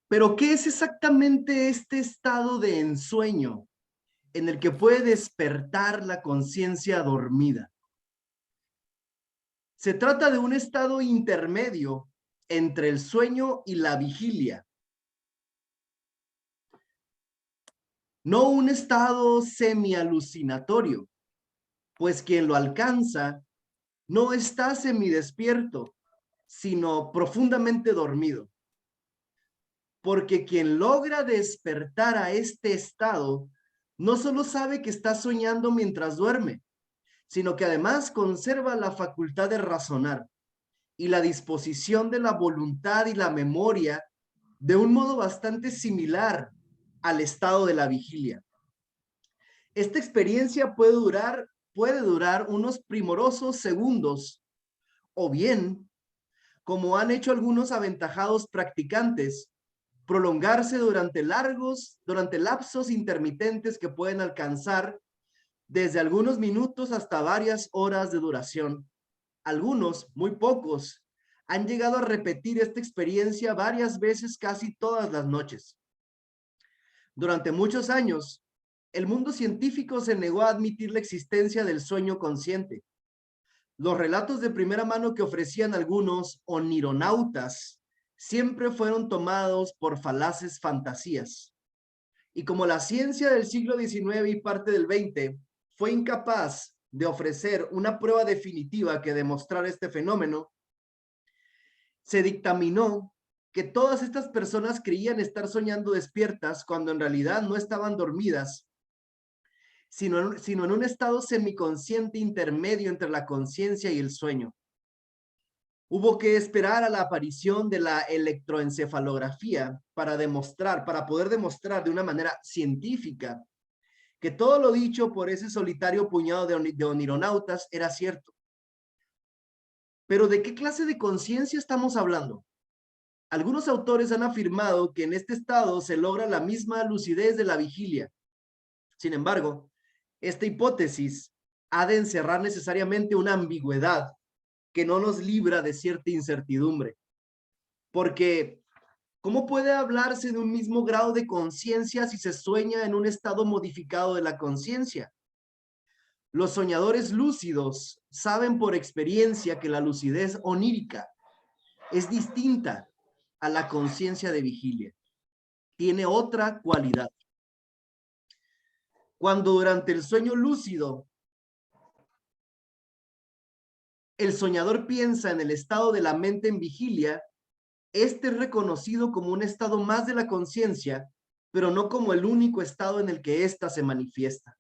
Pero, ¿qué es exactamente este estado de ensueño en el que puede despertar la conciencia dormida? Se trata de un estado intermedio entre el sueño y la vigilia, no un estado semialucinatorio, pues quien lo alcanza no está semidespierto, sino profundamente dormido. Porque quien logra despertar a este estado no solo sabe que está soñando mientras duerme, sino que además conserva la facultad de razonar y la disposición de la voluntad y la memoria de un modo bastante similar al estado de la vigilia. Esta experiencia puede durar unos primorosos segundos, o bien, como han hecho algunos aventajados practicantes, prolongarse durante lapsos intermitentes que pueden alcanzar desde algunos minutos hasta varias horas de duración. Algunos, muy pocos, han llegado a repetir esta experiencia varias veces casi todas las noches. Durante muchos años, el mundo científico se negó a admitir la existencia del sueño consciente. Los relatos de primera mano que ofrecían algunos onironautas siempre fueron tomados por falaces fantasías. Y como la ciencia del siglo XIX y parte del XX fue incapaz de ofrecer una prueba definitiva que demostrara este fenómeno, se dictaminó que todas estas personas creían estar soñando despiertas cuando en realidad no estaban dormidas, sino en un estado semiconsciente intermedio entre la conciencia y el sueño. Hubo que esperar a la aparición de la electroencefalografía para poder demostrar de una manera científica que todo lo dicho por ese solitario puñado de onironautas era cierto. Pero ¿de qué clase de conciencia estamos hablando? Algunos autores han afirmado que en este estado se logra la misma lucidez de la vigilia. Sin embargo, esta hipótesis ha de encerrar necesariamente una ambigüedad que no nos libra de cierta incertidumbre. Porque, ¿cómo puede hablarse de un mismo grado de conciencia si se sueña en un estado modificado de la conciencia? Los soñadores lúcidos saben por experiencia que la lucidez onírica es distinta a la conciencia de vigilia. Tiene otra cualidad. Cuando durante el sueño lúcido el soñador piensa en el estado de la mente en vigilia, este es reconocido como un estado más de la conciencia, pero no como el único estado en el que ésta se manifiesta.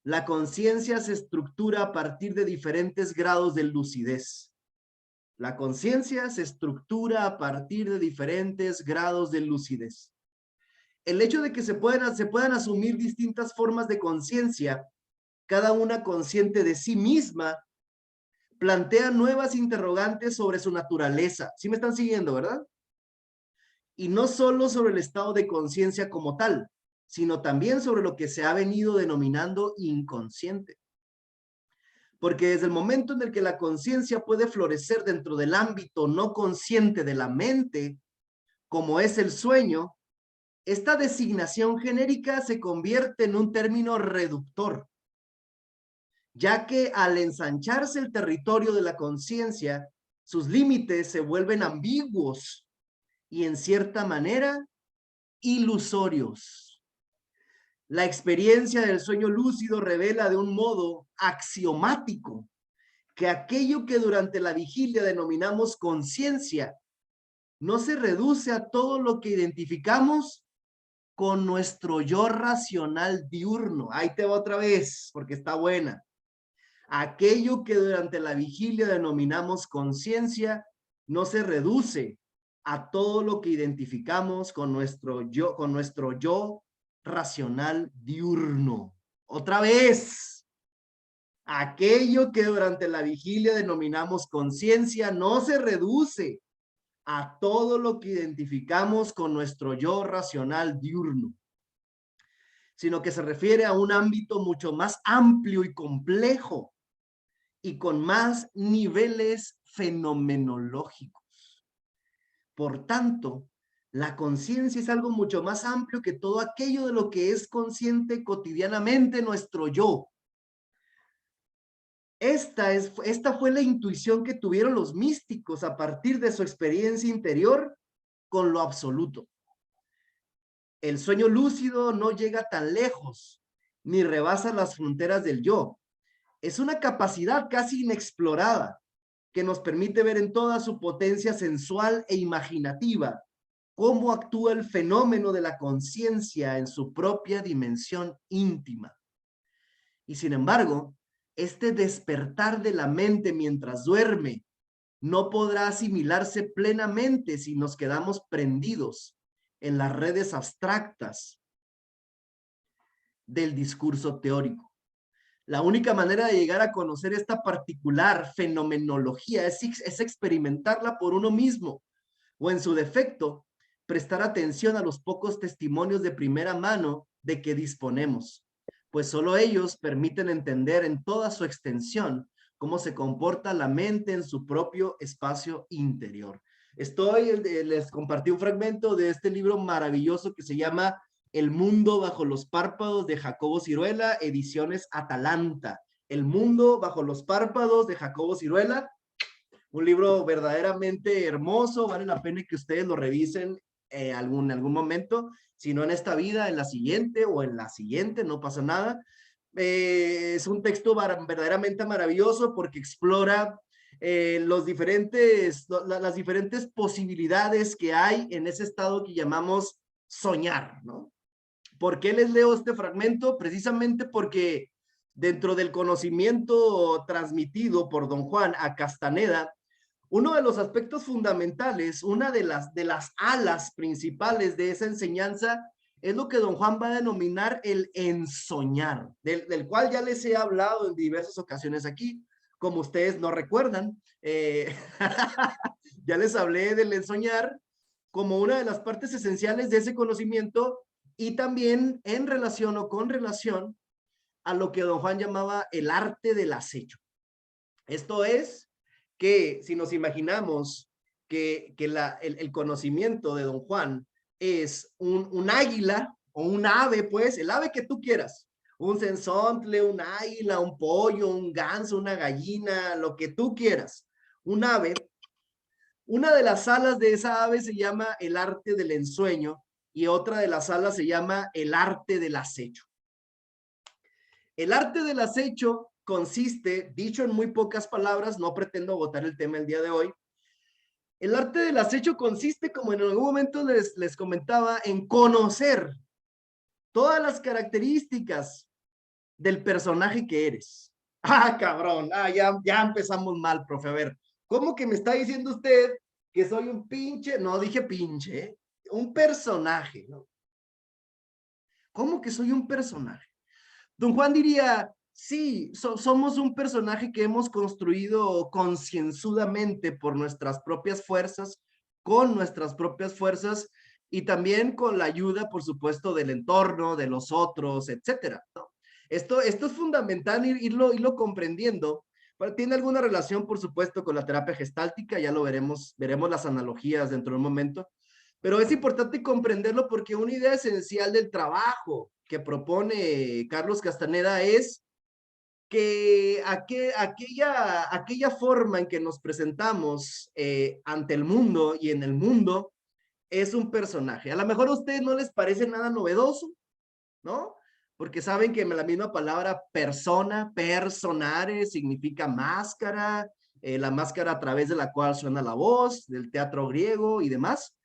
La conciencia se estructura a partir de diferentes grados de lucidez. La conciencia se estructura a partir de diferentes grados de lucidez. El hecho de que se puedan asumir distintas formas de conciencia, cada una consciente de sí misma, plantea nuevas interrogantes sobre su naturaleza. ¿Sí me están siguiendo, verdad? Y no solo sobre el estado de conciencia como tal, sino también sobre lo que se ha venido denominando inconsciente. Porque desde el momento en el que la conciencia puede florecer dentro del ámbito no consciente de la mente, como es el sueño, esta designación genérica se convierte en un término reductor, ya que al ensancharse el territorio de la conciencia, sus límites se vuelven ambiguos y en cierta manera ilusorios. La experiencia del sueño lúcido revela de un modo axiomático que aquello que durante la vigilia denominamos conciencia no se reduce a todo lo que identificamos con nuestro yo racional diurno. Ahí te va otra vez, porque está buena. Aquello que durante la vigilia denominamos conciencia no se reduce a todo lo que identificamos con nuestro yo racional diurno. Otra vez, aquello que durante la vigilia denominamos conciencia no se reduce a todo lo que identificamos con nuestro yo racional diurno, sino que se refiere a un ámbito mucho más amplio y complejo y con más niveles fenomenológicos. Por tanto, La conciencia es algo mucho más amplio que todo aquello de lo que es consciente cotidianamente nuestro yo. Esta fue la intuición que tuvieron los místicos a partir de su experiencia interior con lo absoluto. El sueño lúcido no llega tan lejos, ni rebasa las fronteras del yo. Es una capacidad casi inexplorada que nos permite ver en toda su potencia sensual e imaginativa cómo actúa el fenómeno de la conciencia en su propia dimensión íntima. Y sin embargo, este despertar de la mente mientras duerme no podrá asimilarse plenamente si nos quedamos prendidos en las redes abstractas del discurso teórico. La única manera de llegar a conocer esta particular fenomenología es experimentarla por uno mismo, o en su defecto, prestar atención a los pocos testimonios de primera mano de que disponemos, pues solo ellos permiten entender en toda su extensión cómo se comporta la mente en su propio espacio interior. Les compartí un fragmento de este libro maravilloso que se llama El mundo bajo los párpados de Jacobo Siruela, ediciones Atalanta. El mundo bajo los párpados de Jacobo Siruela, un libro verdaderamente hermoso, vale la pena que ustedes lo revisen en algún momento, si no en esta vida, en la siguiente o en la siguiente, no pasa nada. Es un texto verdaderamente maravilloso porque explora las diferentes posibilidades que hay en ese estado que llamamos soñar, ¿no? ¿Por qué les leo este fragmento? Precisamente porque dentro del conocimiento transmitido por don Juan a Castaneda, uno de los aspectos fundamentales, una de las alas principales de esa enseñanza es lo que don Juan va a denominar el ensoñar, del cual ya les he hablado en diversas ocasiones aquí, como ustedes no recuerdan. Ya les hablé del ensoñar como una de las partes esenciales de ese conocimiento y también en relación o con relación a lo que don Juan llamaba el arte del acecho. Esto es que si nos imaginamos que el conocimiento de don Juan es un águila o un ave, pues, el ave que tú quieras, un censontle, un águila, un pollo, un ganso, una gallina, lo que tú quieras, un ave. Una de las alas de esa ave se llama el arte del ensueño y otra de las alas se llama el arte del acecho. El arte del acecho consiste, dicho en muy pocas palabras, no pretendo agotar el tema el día de hoy, el arte del acecho consiste, como en algún momento les comentaba, en conocer todas las características del personaje que eres. Ah, cabrón, ya empezamos mal, profe. A ver, ¿cómo que me está diciendo usted que soy un pinche? No dije pinche, ¿eh? Un personaje, ¿no? ¿Cómo que soy un personaje? Don Juan diría, sí, somos un personaje que hemos construido concienzudamente por nuestras propias fuerzas, con nuestras propias fuerzas y también con la ayuda, por supuesto, del entorno, de los otros, etcétera, ¿no? Esto es fundamental irlo comprendiendo. Tiene alguna relación, por supuesto, con la terapia gestáltica, ya lo veremos las analogías dentro de un momento, pero es importante comprenderlo porque una idea esencial del trabajo que propone Carlos Castaneda es que aquella forma en que nos presentamos ante el mundo y en el mundo es un personaje. A lo mejor a ustedes no les parece nada novedoso, ¿no? Porque saben que la misma palabra persona, personare, significa máscara, la máscara a través de la cual suena la voz, del teatro griego y demás.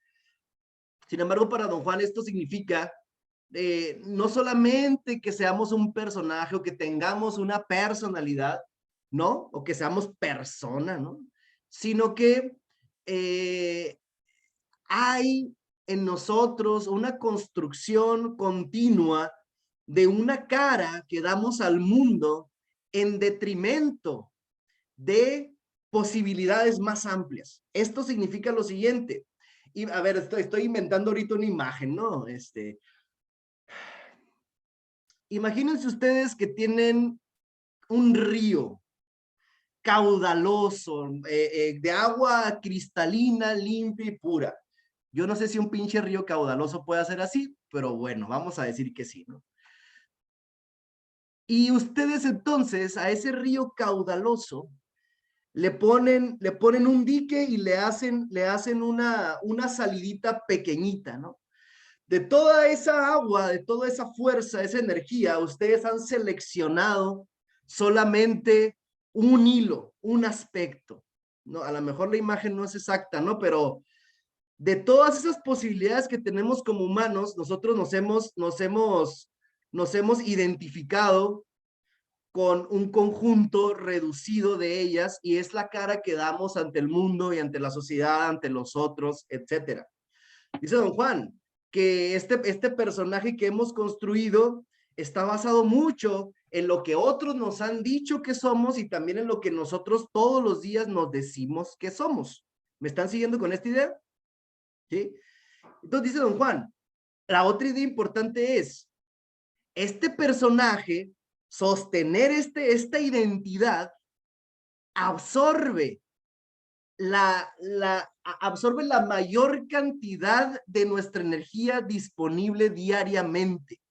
Sin embargo, para don Juan esto significa no solamente que seamos un personaje o que tengamos una personalidad, ¿no? O que seamos persona, ¿no? Sino que hay en nosotros una construcción continua de una cara que damos al mundo en detrimento de posibilidades más amplias. Esto significa lo siguiente. Y a ver, estoy inventando ahorita una imagen, ¿no? Imagínense ustedes que tienen un río caudaloso, de agua cristalina, limpia y pura. Yo no sé si un pinche río caudaloso puede hacer así, pero bueno, vamos a decir que sí, ¿no? Y ustedes entonces a ese río caudaloso le ponen un dique y le hacen una salidita pequeñita, ¿no? De toda esa agua, de toda esa fuerza, esa energía, ustedes han seleccionado solamente un hilo, un aspecto, ¿no? A lo mejor la imagen no es exacta, ¿no? Pero de todas esas posibilidades que tenemos como humanos, nosotros nos hemos identificado con un conjunto reducido de ellas y es la cara que damos ante el mundo y ante la sociedad, ante los otros, etcétera. Dice don Juan que este personaje que hemos construido está basado mucho en lo que otros nos han dicho que somos y también en lo que nosotros todos los días nos decimos que somos. ¿Me están siguiendo con esta idea? ¿Sí? Entonces dice don Juan, la otra idea importante es, este personaje, sostener esta identidad, absorbe absorbe la mayor cantidad de nuestra energía disponible diariamente.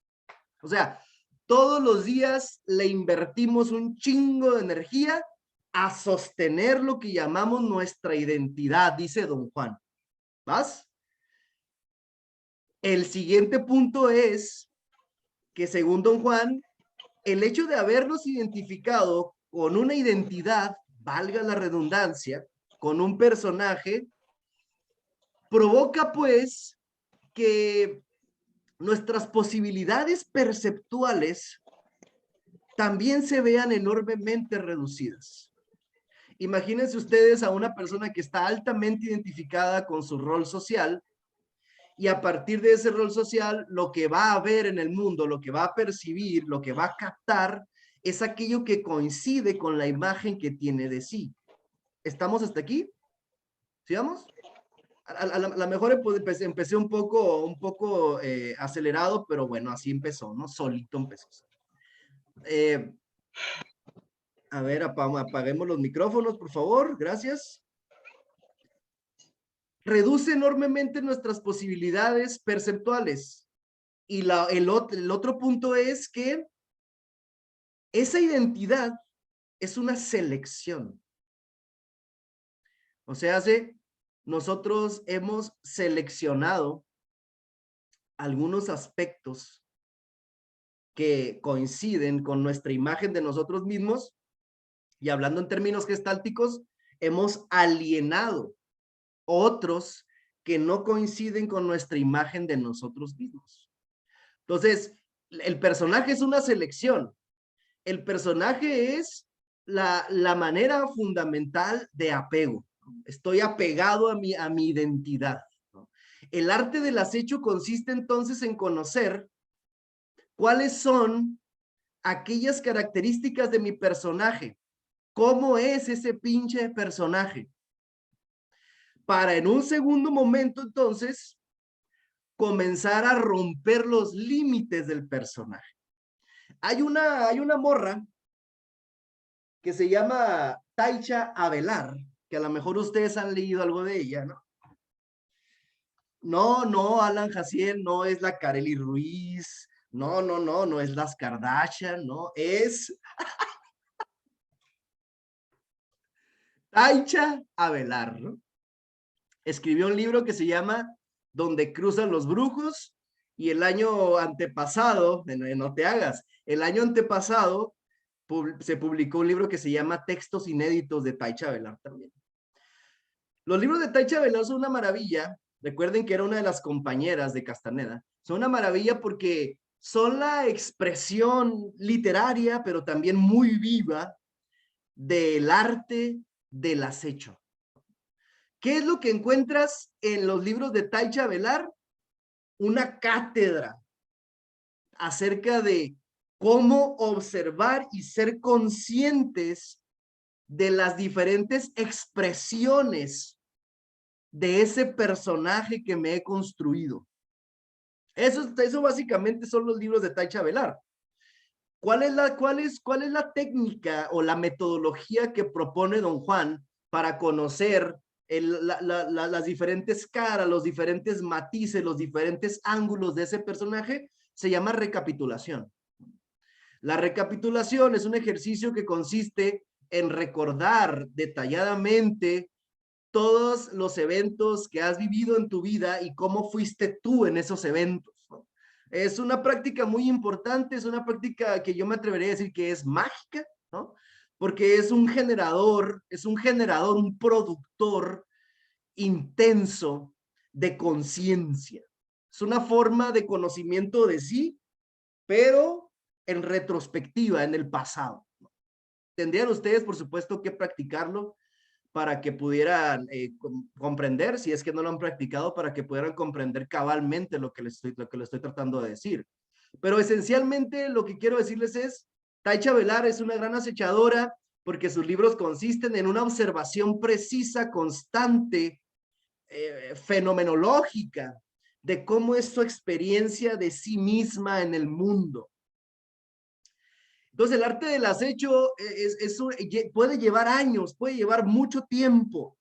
O sea, todos los días le invertimos un chingo de energía a sostener lo que llamamos nuestra identidad, dice don Juan. ¿Vas? El siguiente punto es que según don Juan, el hecho de habernos identificado con una identidad, valga la redundancia, con un personaje, provoca pues que nuestras posibilidades perceptuales también se vean enormemente reducidas. Imagínense ustedes a una persona que está altamente identificada con su rol social y a partir de ese rol social, lo que va a ver en el mundo, lo que va a percibir, lo que va a captar, es aquello que coincide con la imagen que tiene de sí. ¿Estamos hasta aquí? ¿Sigamos? A lo mejor empecé un poco acelerado, pero bueno, así empezó, ¿no? Solito empezó. A ver, apaguemos los micrófonos, por favor. Gracias. Reduce enormemente nuestras posibilidades perceptuales. Y el otro punto es que esa identidad es una selección. O sea, nosotros hemos seleccionado algunos aspectos que coinciden con nuestra imagen de nosotros mismos y hablando en términos gestálticos, hemos alienado otros que no coinciden con nuestra imagen de nosotros mismos. Entonces, el personaje es una selección. El personaje es la manera fundamental de apego. Estoy apegado a mi identidad, ¿no? El arte del acecho consiste entonces en conocer cuáles son aquellas características de mi personaje. ¿Cómo es ese pinche personaje? Para en un segundo momento, entonces, comenzar a romper los límites del personaje. Hay una morra que se llama Taicha Avelar, que a lo mejor ustedes han leído algo de ella, ¿no? No, Alan Jaciel, no es la Kareli Ruiz, no es las Kardashian, no, es Taicha Avelar, ¿no? Escribió un libro que se llama Donde cruzan los brujos y el año antepasado, no te hagas, el año antepasado se publicó un libro que se llama Textos inéditos de Taicha Avelar también. Los libros de Taicha Avelar son una maravilla. Recuerden que era una de las compañeras de Castaneda. Son una maravilla porque son la expresión literaria, pero también muy viva del arte del acecho. ¿Qué es lo que encuentras en los libros de Taicha Avelar? Una cátedra acerca de cómo observar y ser conscientes de las diferentes expresiones de ese personaje que me he construido. Eso básicamente son los libros de Taicha Avelar. ¿Cuál es la técnica o la metodología que propone don Juan para conocer las diferentes caras, los diferentes matices, los diferentes ángulos de ese personaje, se llama recapitulación. La recapitulación es un ejercicio que consiste en recordar detalladamente todos los eventos que has vivido en tu vida y cómo fuiste tú en esos eventos, ¿no? Es una práctica muy importante, es una práctica que yo me atrevería a decir que es mágica, ¿no? Porque es un generador, un productor intenso de conciencia. Es una forma de conocimiento de sí, pero en retrospectiva, en el pasado. Tendrían ustedes, por supuesto, que practicarlo para que pudieran comprender, si es que no lo han practicado, para que pudieran comprender cabalmente lo que les estoy tratando de decir. Pero esencialmente lo que quiero decirles es, Taicha Velar es una gran acechadora porque sus libros consisten en una observación precisa, constante, fenomenológica, de cómo es su experiencia de sí misma en el mundo. Entonces el arte del acecho puede llevar años, puede llevar mucho tiempo,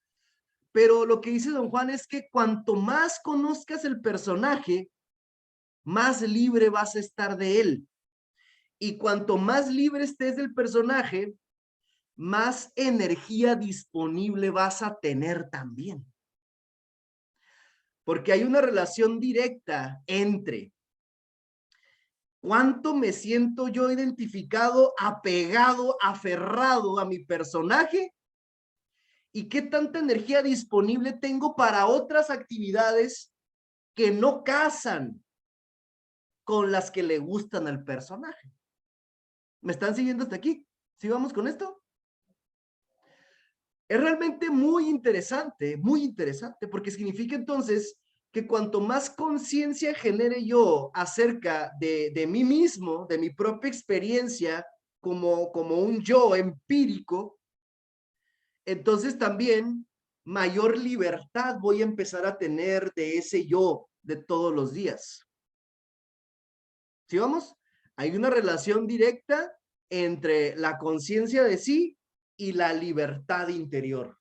pero lo que dice don Juan es que cuanto más conozcas el personaje, más libre vas a estar de él. Y cuanto más libre estés del personaje, más energía disponible vas a tener también. Porque hay una relación directa entre cuánto me siento yo identificado, apegado, aferrado a mi personaje y qué tanta energía disponible tengo para otras actividades que no casan con las que le gustan al personaje. ¿Me están siguiendo hasta aquí? ¿Sí vamos con esto? Es realmente muy interesante, porque significa entonces que cuanto más conciencia genere yo acerca de mí mismo, de mi propia experiencia como un yo empírico, entonces también mayor libertad voy a empezar a tener de ese yo de todos los días. ¿Sí vamos? Hay una relación directa entre la conciencia de sí y la libertad interior.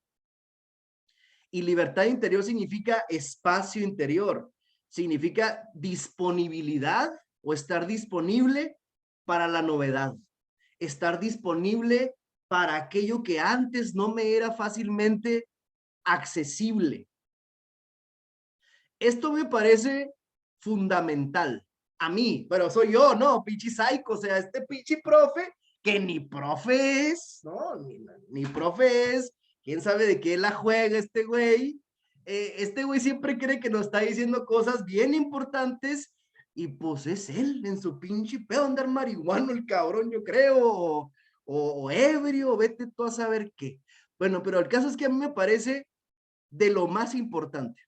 Y libertad interior significa espacio interior, significa disponibilidad o estar disponible para la novedad, estar disponible para aquello que antes no me era fácilmente accesible. Esto me parece fundamental a mí, pero soy yo, ¿no? Pinche psycho, o sea, este pinche profe, que ni profe es, ¿no? Ni profe es, quién sabe de qué la juega este güey. Este güey siempre cree que nos está diciendo cosas bien importantes y pues es él en su pinche pedo andar marihuano el cabrón, yo creo, o ebrio, vete tú a saber qué. Bueno, pero el caso es que a mí me parece de lo más importante.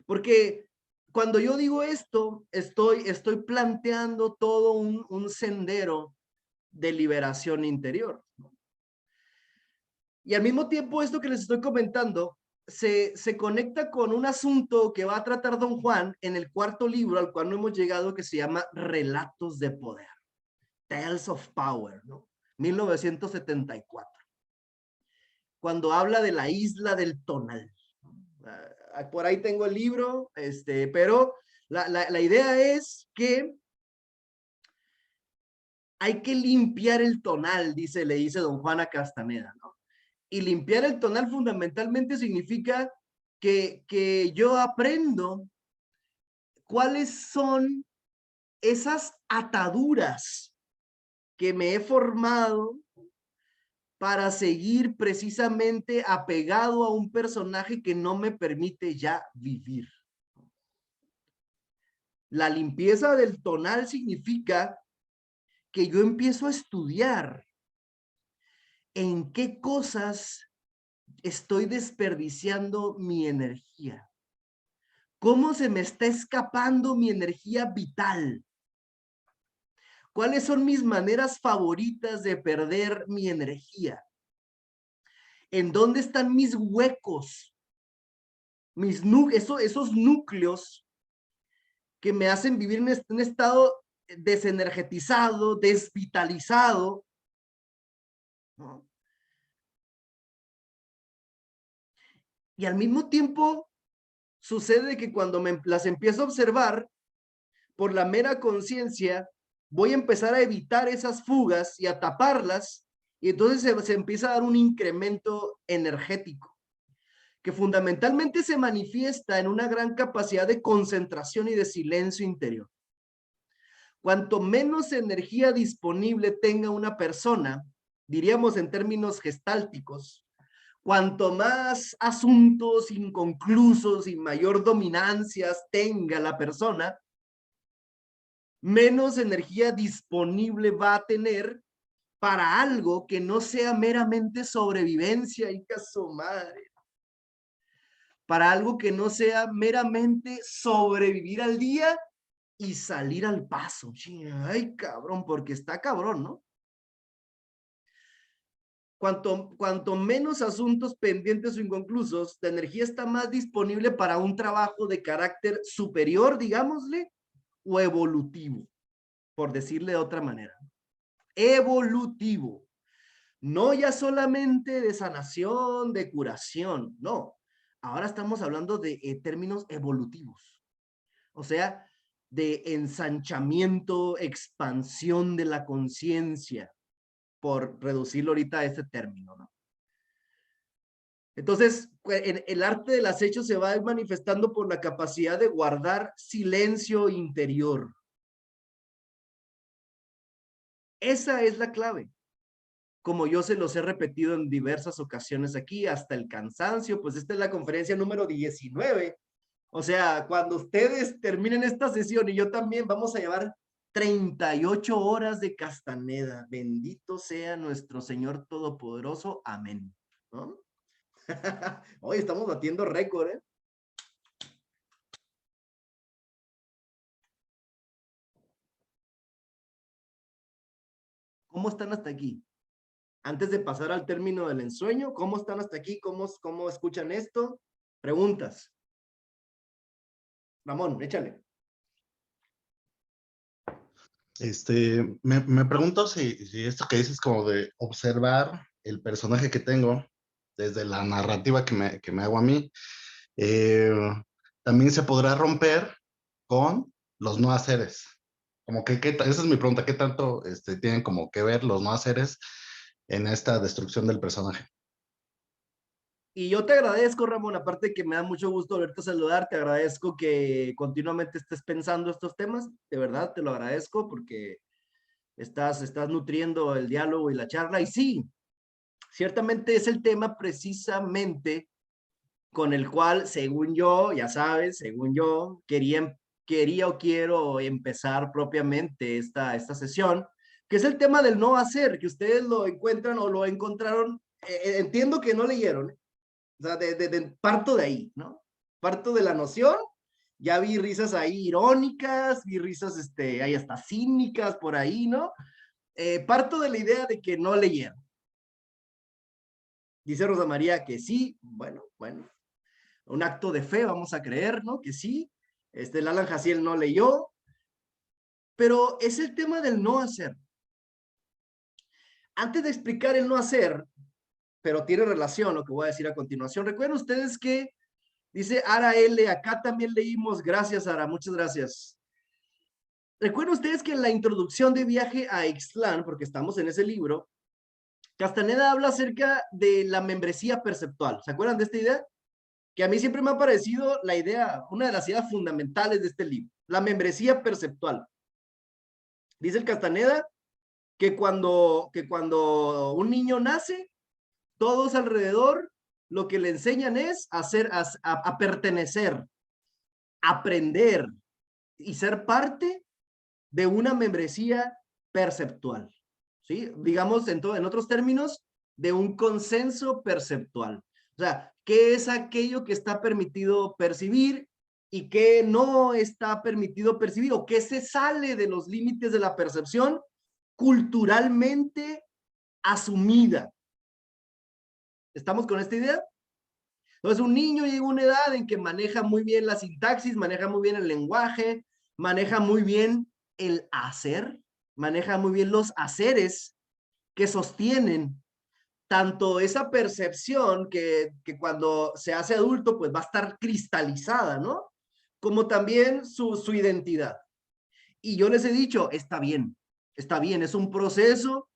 Porque cuando yo digo esto, estoy planteando todo un sendero de liberación interior. Y al mismo tiempo, esto que les estoy comentando se conecta con un asunto que va a tratar don Juan en el cuarto libro al cual no hemos llegado, que se llama Relatos de Poder, Tales of Power, ¿no? 1974. Cuando habla de la isla del Tonal. Por ahí tengo el libro, pero la idea es que hay que limpiar el tonal, le dice don Juan a Castaneda, ¿no? Y limpiar el tonal fundamentalmente significa que yo aprendo cuáles son esas ataduras que me he formado para seguir precisamente apegado a un personaje que no me permite ya vivir. La limpieza del tonal significa que yo empiezo a estudiar en qué cosas estoy desperdiciando mi energía. ¿Cómo se me está escapando mi energía vital? ¿Cuáles son mis maneras favoritas de perder mi energía? ¿En dónde están mis huecos? Esos núcleos que me hacen vivir en un estado desenergetizado, desvitalizado, ¿no? Y al mismo tiempo sucede que cuando las empiezo a observar, por la mera conciencia, voy a empezar a evitar esas fugas y a taparlas, y entonces se empieza a dar un incremento energético, que fundamentalmente se manifiesta en una gran capacidad de concentración y de silencio interior. Cuanto menos energía disponible tenga una persona, diríamos en términos gestálticos, cuanto más asuntos inconclusos y mayor dominancias tenga la persona, menos energía disponible va a tener para algo que no sea meramente sobrevivencia, hija su madre. Para algo que no sea meramente sobrevivir al día y salir al paso. Ay, cabrón, porque está cabrón, ¿no? Cuanto menos asuntos pendientes o inconclusos, la energía está más disponible para un trabajo de carácter superior, digámosle, o evolutivo, por decirle de otra manera. Evolutivo. No ya solamente de sanación, de curación, no. Ahora estamos hablando de términos evolutivos. O sea, de ensanchamiento, expansión de la conciencia, por reducirlo ahorita a este término, ¿no? Entonces, el arte del acecho se va manifestando por la capacidad de guardar silencio interior. Esa es la clave. Como yo se los he repetido en diversas ocasiones aquí, hasta el cansancio, pues esta es la conferencia número 19. O sea, cuando ustedes terminen esta sesión y yo también, vamos a llevar 38 horas de Castaneda. Bendito sea nuestro Señor Todopoderoso. Amén. ¿No? Hoy estamos batiendo récord, ¿eh? ¿Cómo están hasta aquí? Antes de pasar al término del ensueño, ¿cómo están hasta aquí? ¿Cómo escuchan esto? Preguntas. Ramón, échale. Me pregunto si esto que dices como de observar el personaje que tengo desde la narrativa que me hago a mí, eh, también se podrá romper con los no haceres. Como que, esa es mi pregunta, ¿qué tanto tienen como que ver los no haceres en esta destrucción del personaje? Y yo te agradezco, Ramón, aparte que me da mucho gusto verte saludar, te agradezco que continuamente estés pensando estos temas, de verdad te lo agradezco porque estás nutriendo el diálogo y la charla. Y sí, ciertamente es el tema precisamente con el cual, según yo, ya sabes, según yo, quería o quiero empezar propiamente esta sesión, que es el tema del no hacer, que ustedes lo encuentran o lo encontraron, entiendo que no leyeron, ¿eh? O sea, parto de ahí, ¿no? Parto de la noción, ya vi risas ahí irónicas, vi risas, ahí hasta cínicas por ahí, ¿no? Parto de la idea de que no leyeron. Dice Rosa María que sí, bueno, un acto de fe, vamos a creer, ¿no? Que sí, el Alan Jaciel no leyó, pero es el tema del no hacer. Antes de explicar el no hacer, pero tiene relación lo que voy a decir a continuación, recuerden ustedes que dice Ara L, acá también leímos, gracias Ara, muchas gracias. Recuerden ustedes que en la introducción de Viaje a Ixtlán, porque estamos en ese libro, Castaneda habla acerca de la membresía perceptual. ¿Se acuerdan de esta idea? Que a mí siempre me ha parecido la idea, una de las ideas fundamentales de este libro, la membresía perceptual. Dice el Castaneda que cuando un niño nace, todos alrededor lo que le enseñan es a pertenecer, aprender y ser parte de una membresía perceptual, ¿sí? Digamos, en otros términos, de un consenso perceptual. O sea, ¿qué es aquello que está permitido percibir y qué no está permitido percibir? ¿O qué se sale de los límites de la percepción culturalmente asumida? ¿Estamos con esta idea? Entonces, un niño llega a una edad en que maneja muy bien la sintaxis, maneja muy bien el lenguaje, maneja muy bien el hacer, maneja muy bien los haceres que sostienen tanto esa percepción que cuando se hace adulto, pues va a estar cristalizada, ¿no? Como también su identidad. Y yo les he dicho, está bien, es un proceso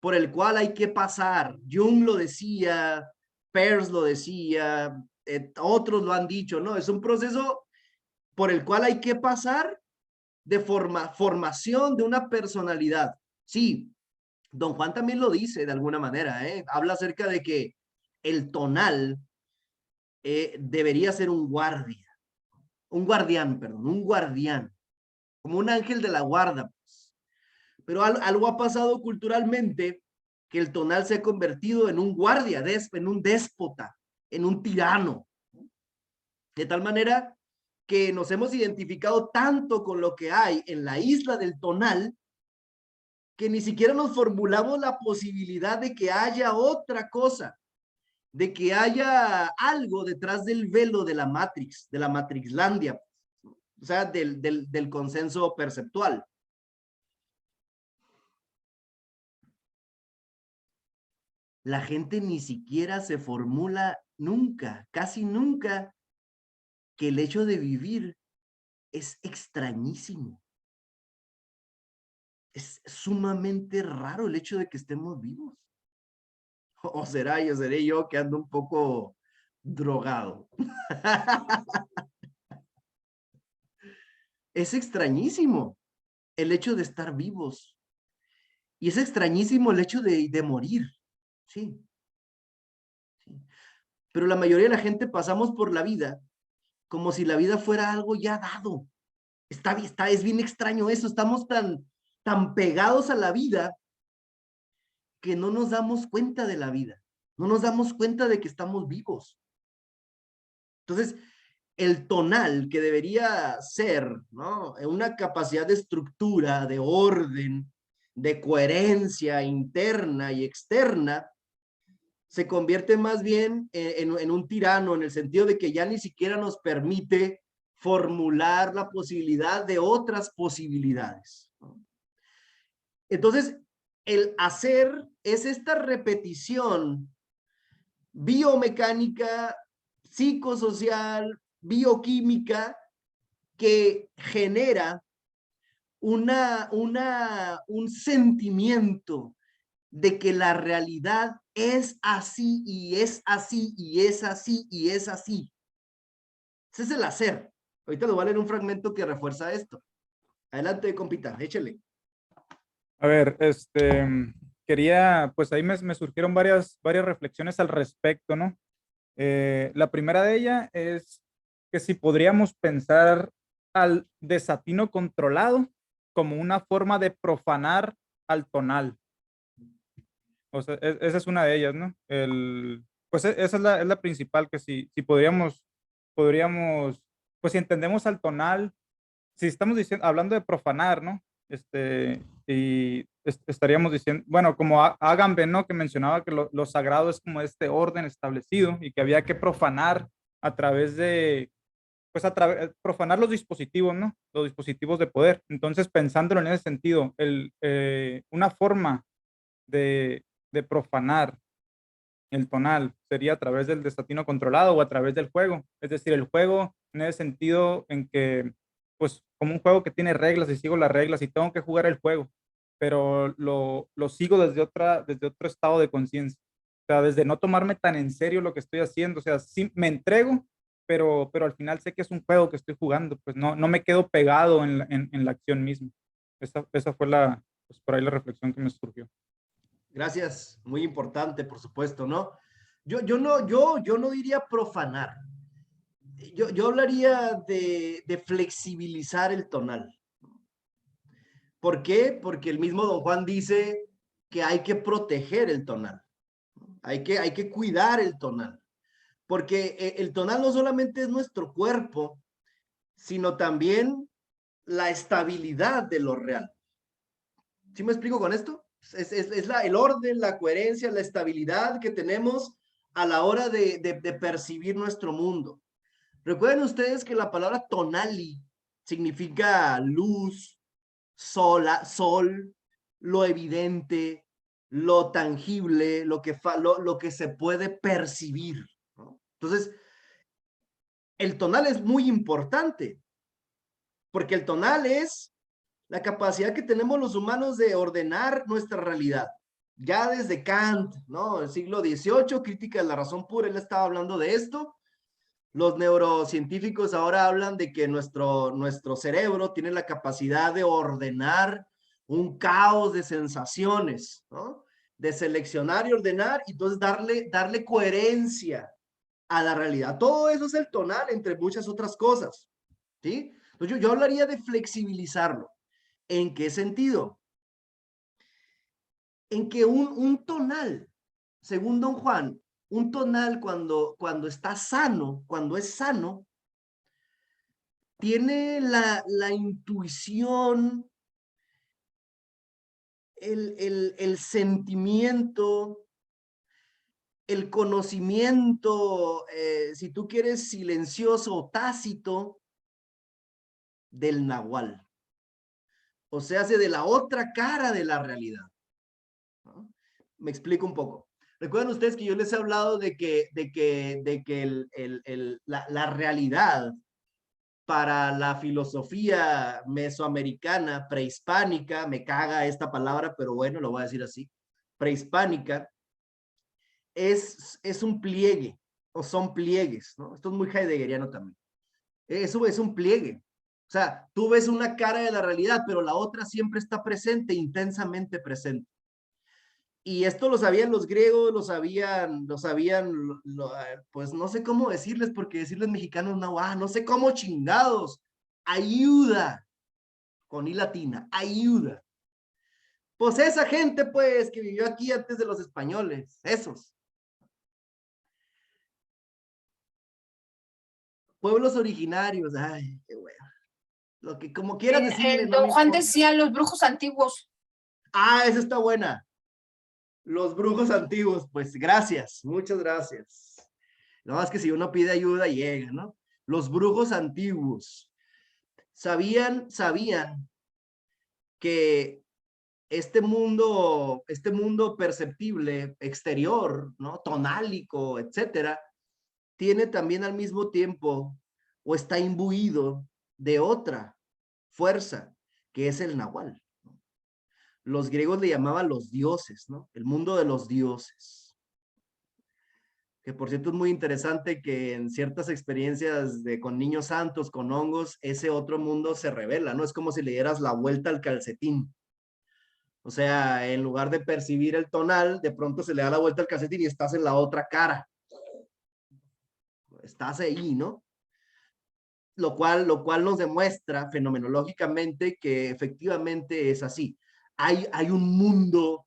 por el cual hay que pasar. Jung lo decía, Peirce lo decía, otros lo han dicho, ¿no? Es un proceso por el cual hay que pasar de formación de una personalidad. Sí, Don Juan también lo dice de alguna manera, ¿eh? Habla acerca de que el tonal debería ser un guardián, perdón, un guardián, como un ángel de la guarda, pues. Pero algo ha pasado culturalmente que el tonal se ha convertido en un guardia, en un déspota, en un tirano. De tal manera que nos hemos identificado tanto con lo que hay en la isla del tonal que ni siquiera nos formulamos la posibilidad de que haya otra cosa, de que haya algo detrás del velo de la Matrixlandia, o sea, del consenso perceptual. La gente ni siquiera se formula nunca, casi nunca, que el hecho de vivir es extrañísimo. Es sumamente raro el hecho de que estemos vivos. O seré yo que ando un poco drogado. Es extrañísimo el hecho de estar vivos. Y es extrañísimo el hecho de morir. Sí, sí. Pero la mayoría de la gente pasamos por la vida como si la vida fuera algo ya dado. Es bien extraño eso. Estamos tan pegados a la vida que no nos damos cuenta de la vida. No nos damos cuenta de que estamos vivos. Entonces, el tonal que debería ser, ¿no? Una capacidad de estructura, de orden, de coherencia interna y externa, se convierte más bien en un tirano, en el sentido de que ya ni siquiera nos permite formular la posibilidad de otras posibilidades, ¿no? Entonces, el hacer es esta repetición biomecánica, psicosocial, bioquímica, que genera un sentimiento de que la realidad es así y es así y es así y es así. Ese es el hacer. Ahorita lo voy a leer un fragmento que refuerza esto. Adelante, compita, échale. A ver, quería, pues ahí me surgieron varias reflexiones al respecto, ¿no? La primera de ellas es que si podríamos pensar al desatino controlado como una forma de profanar al tonal. O sea, esa es una de ellas, ¿no? Pues esa es la principal, que si podríamos, pues si entendemos al tonal, si estamos hablando de profanar, ¿no? Y estaríamos diciendo, bueno, como Agamben, ¿no? Que mencionaba que lo sagrado es como este orden establecido y que había que profanar a través de, pues profanar los dispositivos, ¿no? Los dispositivos de poder. Entonces, pensándolo en ese sentido, una forma de profanar el tonal sería a través del desatino controlado o a través del juego. Es decir, el juego en ese sentido en que, pues, como un juego que tiene reglas y sigo las reglas y tengo que jugar el juego, pero lo sigo desde otro estado de conciencia. O sea, desde no tomarme tan en serio lo que estoy haciendo. O sea, sí me entrego, pero al final sé que es un juego que estoy jugando. Pues no me quedo pegado en la acción misma. Esa fue pues por ahí la reflexión que me surgió. Gracias, muy importante, por supuesto, ¿no? Yo no diría profanar. Yo hablaría de flexibilizar el tonal. ¿Por qué? Porque el mismo Don Juan dice que hay que proteger el tonal. Hay que cuidar el tonal. Porque el tonal no solamente es nuestro cuerpo, sino también la estabilidad de lo real. ¿Sí me explico con esto? Es el orden, la coherencia, la estabilidad que tenemos a la hora de percibir nuestro mundo. Recuerden ustedes que la palabra tonali significa luz, sol, lo evidente, lo tangible, lo que se puede percibir, ¿no? Entonces, el tonal es muy importante, porque el tonal es la capacidad que tenemos los humanos de ordenar nuestra realidad. Ya desde Kant, ¿no? El siglo XVIII, Crítica de la razón pura, él estaba hablando de esto. Los neurocientíficos ahora hablan de que nuestro cerebro tiene la capacidad de ordenar un caos de sensaciones, ¿no? De seleccionar y ordenar, y entonces darle coherencia a la realidad. Todo eso es el tonal, entre muchas otras cosas, ¿sí? Entonces yo hablaría de flexibilizarlo. ¿En qué sentido? En que un tonal, según Don Juan, un tonal cuando está sano, cuando es sano, tiene la intuición, el sentimiento, el conocimiento, si tú quieres, silencioso o tácito del nahual. O sea, de la otra cara de la realidad, ¿no? Me explico un poco. Recuerden ustedes que yo les he hablado de que la realidad para la filosofía mesoamericana prehispánica, me caga esta palabra, pero bueno, lo voy a decir así, prehispánica, es un pliegue, o son pliegues, ¿no? Esto es muy heideggeriano también. Eso es un pliegue. O sea, tú ves una cara de la realidad, pero la otra siempre está presente, intensamente presente. Y esto lo sabían los griegos, pues no sé cómo decirles, porque decirles mexicanos, no sé cómo chingados. Ayuda, con I latina, ayuda. Pues esa gente, pues, que vivió aquí antes de los españoles, esos. Pueblos originarios, ay, qué bueno. Lo que como quieras decirle, no Don me Juan importa. decía los brujos antiguos. Ah, esa está buena. Los brujos antiguos, pues gracias, muchas gracias. No, es que si uno pide ayuda, llega, ¿no? Los brujos antiguos sabían que este mundo perceptible, exterior, ¿no? Tonálico, etcétera, tiene también al mismo tiempo o está imbuido de otra fuerza, que es el nahual. Los griegos le llamaban los dioses, ¿no? El mundo de los dioses. Que por cierto es muy interesante que en ciertas experiencias con niños santos, con hongos, ese otro mundo se revela, ¿no? Es como si le dieras la vuelta al calcetín. O sea, en lugar de percibir el tonal, de pronto se le da la vuelta al calcetín y estás en la otra cara. Estás ahí, ¿no? Lo cual nos demuestra fenomenológicamente que efectivamente es así. Hay un mundo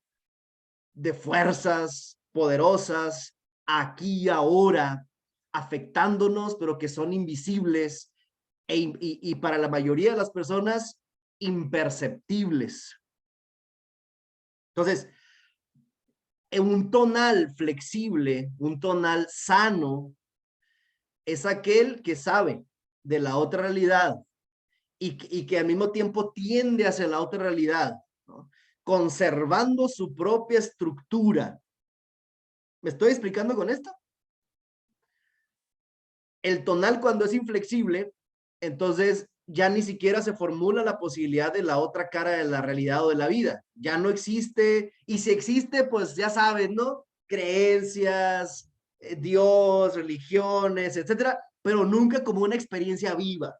de fuerzas poderosas aquí y ahora, afectándonos, pero que son invisibles y para la mayoría de las personas imperceptibles. Entonces, un tonal flexible, un tonal sano, es aquel que sabe de la otra realidad y que al mismo tiempo tiende hacia la otra realidad, ¿no? Conservando su propia estructura. ¿Me estoy explicando con esto? El tonal cuando es inflexible, entonces ya ni siquiera se formula la posibilidad de la otra cara de la realidad o de la vida. Ya no existe, y si existe, pues ya saben, ¿no? Creencias, Dios, religiones, etcétera, pero nunca como una experiencia viva.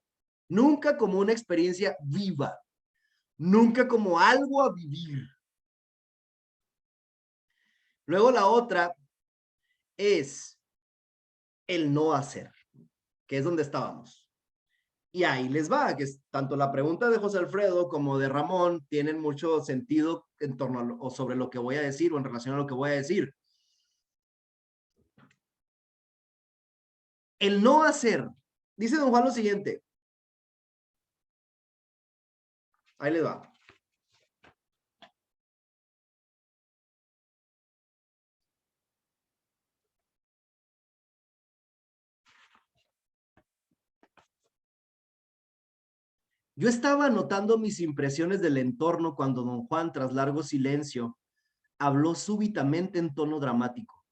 Nunca como una experiencia viva. Nunca como algo a vivir. Luego la otra es el no hacer, que es donde estábamos. Y ahí les va, que es, tanto la pregunta de José Alfredo como de Ramón tienen mucho sentido en torno a o sobre lo que voy a decir o en relación a lo que voy a decir. El no hacer, dice don Juan lo siguiente. Ahí les va. Yo estaba anotando mis impresiones del entorno cuando don Juan, tras largo silencio, habló súbitamente en tono dramático.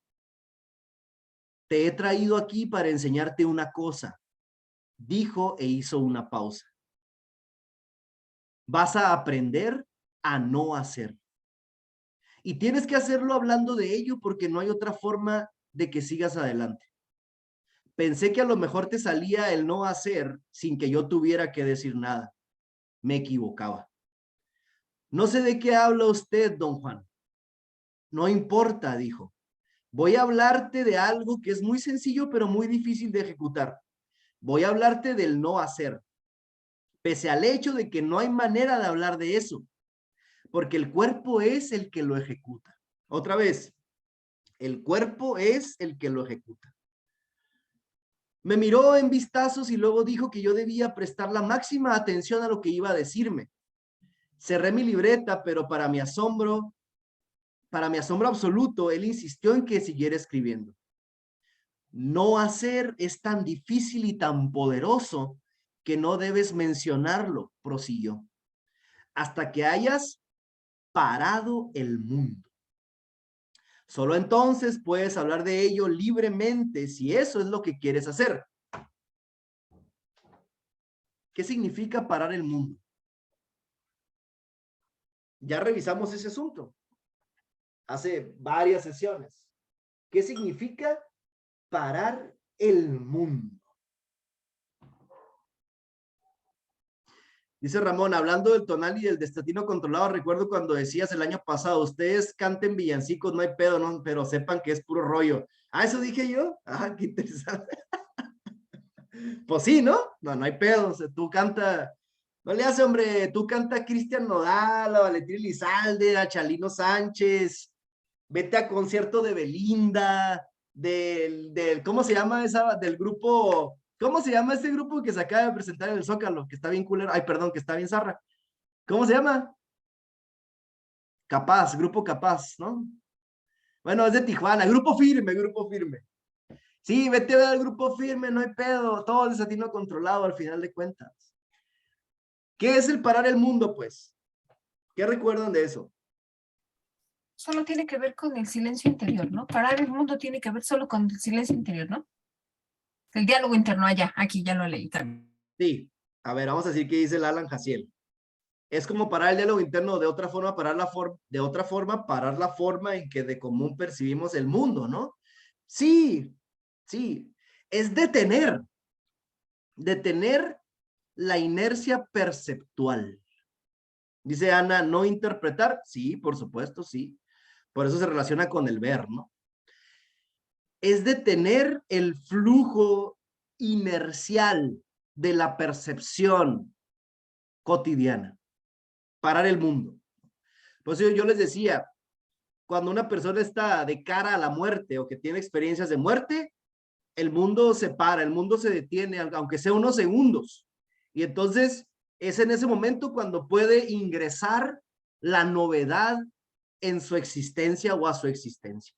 Te he traído aquí para enseñarte una cosa, dijo e hizo una pausa. Vas a aprender a no hacer. Y tienes que hacerlo hablando de ello porque no hay otra forma de que sigas adelante. Pensé que a lo mejor te salía el no hacer sin que yo tuviera que decir nada. Me equivocaba. No sé de qué habla usted, don Juan. No importa, dijo. Voy a hablarte de algo que es muy sencillo pero muy difícil de ejecutar. Voy a hablarte del no hacer, pese al hecho de que no hay manera de hablar de eso, porque el cuerpo es el que lo ejecuta. Otra vez, el cuerpo es el que lo ejecuta. Me miró en vistazos y luego dijo que yo debía prestar la máxima atención a lo que iba a decirme. Cerré mi libreta, pero para mi asombro absoluto, él insistió en que siguiera escribiendo. No hacer es tan difícil y tan poderoso que no debes mencionarlo, prosiguió, hasta que hayas parado el mundo. Solo entonces puedes hablar de ello libremente si eso es lo que quieres hacer. ¿Qué significa parar el mundo? Ya revisamos ese asunto hace varias sesiones. ¿Qué significa parar el mundo? Dice Ramón, hablando del tonal y del destino controlado, recuerdo cuando decías el año pasado, ustedes canten villancicos, no hay pedo, ¿no? Pero sepan que es puro rollo. Ah, ¿eso dije yo? Ah, qué interesante. Pues sí, ¿no? No, no hay pedo, o sea, tú canta, no le hace, hombre, tú canta a Cristian Nodal, a Valentín Elizalde, a Chalino Sánchez, vete a concierto de Belinda, ¿cómo se llama esa? Del grupo, ¿cómo se llama este grupo que se acaba de presentar en el Zócalo? Que está bien culero, ay, perdón, que está bien zarra. ¿Cómo se llama? Capaz, Grupo Capaz, ¿no? Bueno, es de Tijuana, Grupo Firme, Grupo Firme. Sí, vete a ver al Grupo Firme, no hay pedo, todo el desatino controlado al final de cuentas. ¿Qué es el parar el mundo, pues? ¿Qué recuerdan de eso? Solo tiene que ver con el silencio interior, ¿no? Parar el mundo tiene que ver solo con el silencio interior, ¿no? El diálogo interno allá, aquí ya lo leí también. Sí, a ver, vamos a decir qué dice el Alan Jaciel. Es como parar el diálogo interno, de otra forma, parar la forma en que de común percibimos el mundo, ¿no? Sí, sí, es detener la inercia perceptual. Dice Ana, no interpretar, sí, por supuesto, sí. Por eso se relaciona con el ver, ¿no? Es detener el flujo inercial de la percepción cotidiana. Parar el mundo. Por eso yo les decía, cuando una persona está de cara a la muerte o que tiene experiencias de muerte, el mundo se para, el mundo se detiene, aunque sea unos segundos. Y entonces es en ese momento cuando puede ingresar la novedad en su existencia o a su existencia.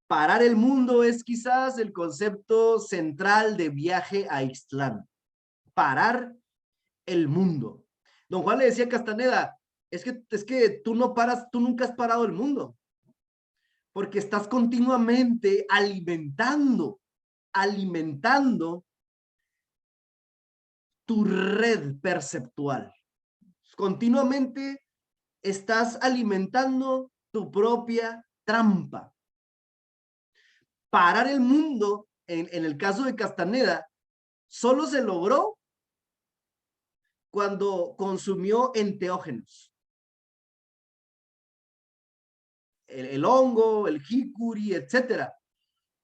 Parar el mundo es quizás el concepto central de Viaje a Ixtlán. Parar el mundo. Don Juan le decía a Castaneda, es que tú no paras, tú nunca has parado el mundo, porque estás continuamente alimentando tu red perceptual. Continuamente estás alimentando tu propia trampa. Parar el mundo, en el caso de Castaneda, solo se logró cuando consumió enteógenos. El hongo, el jicuri, etcétera.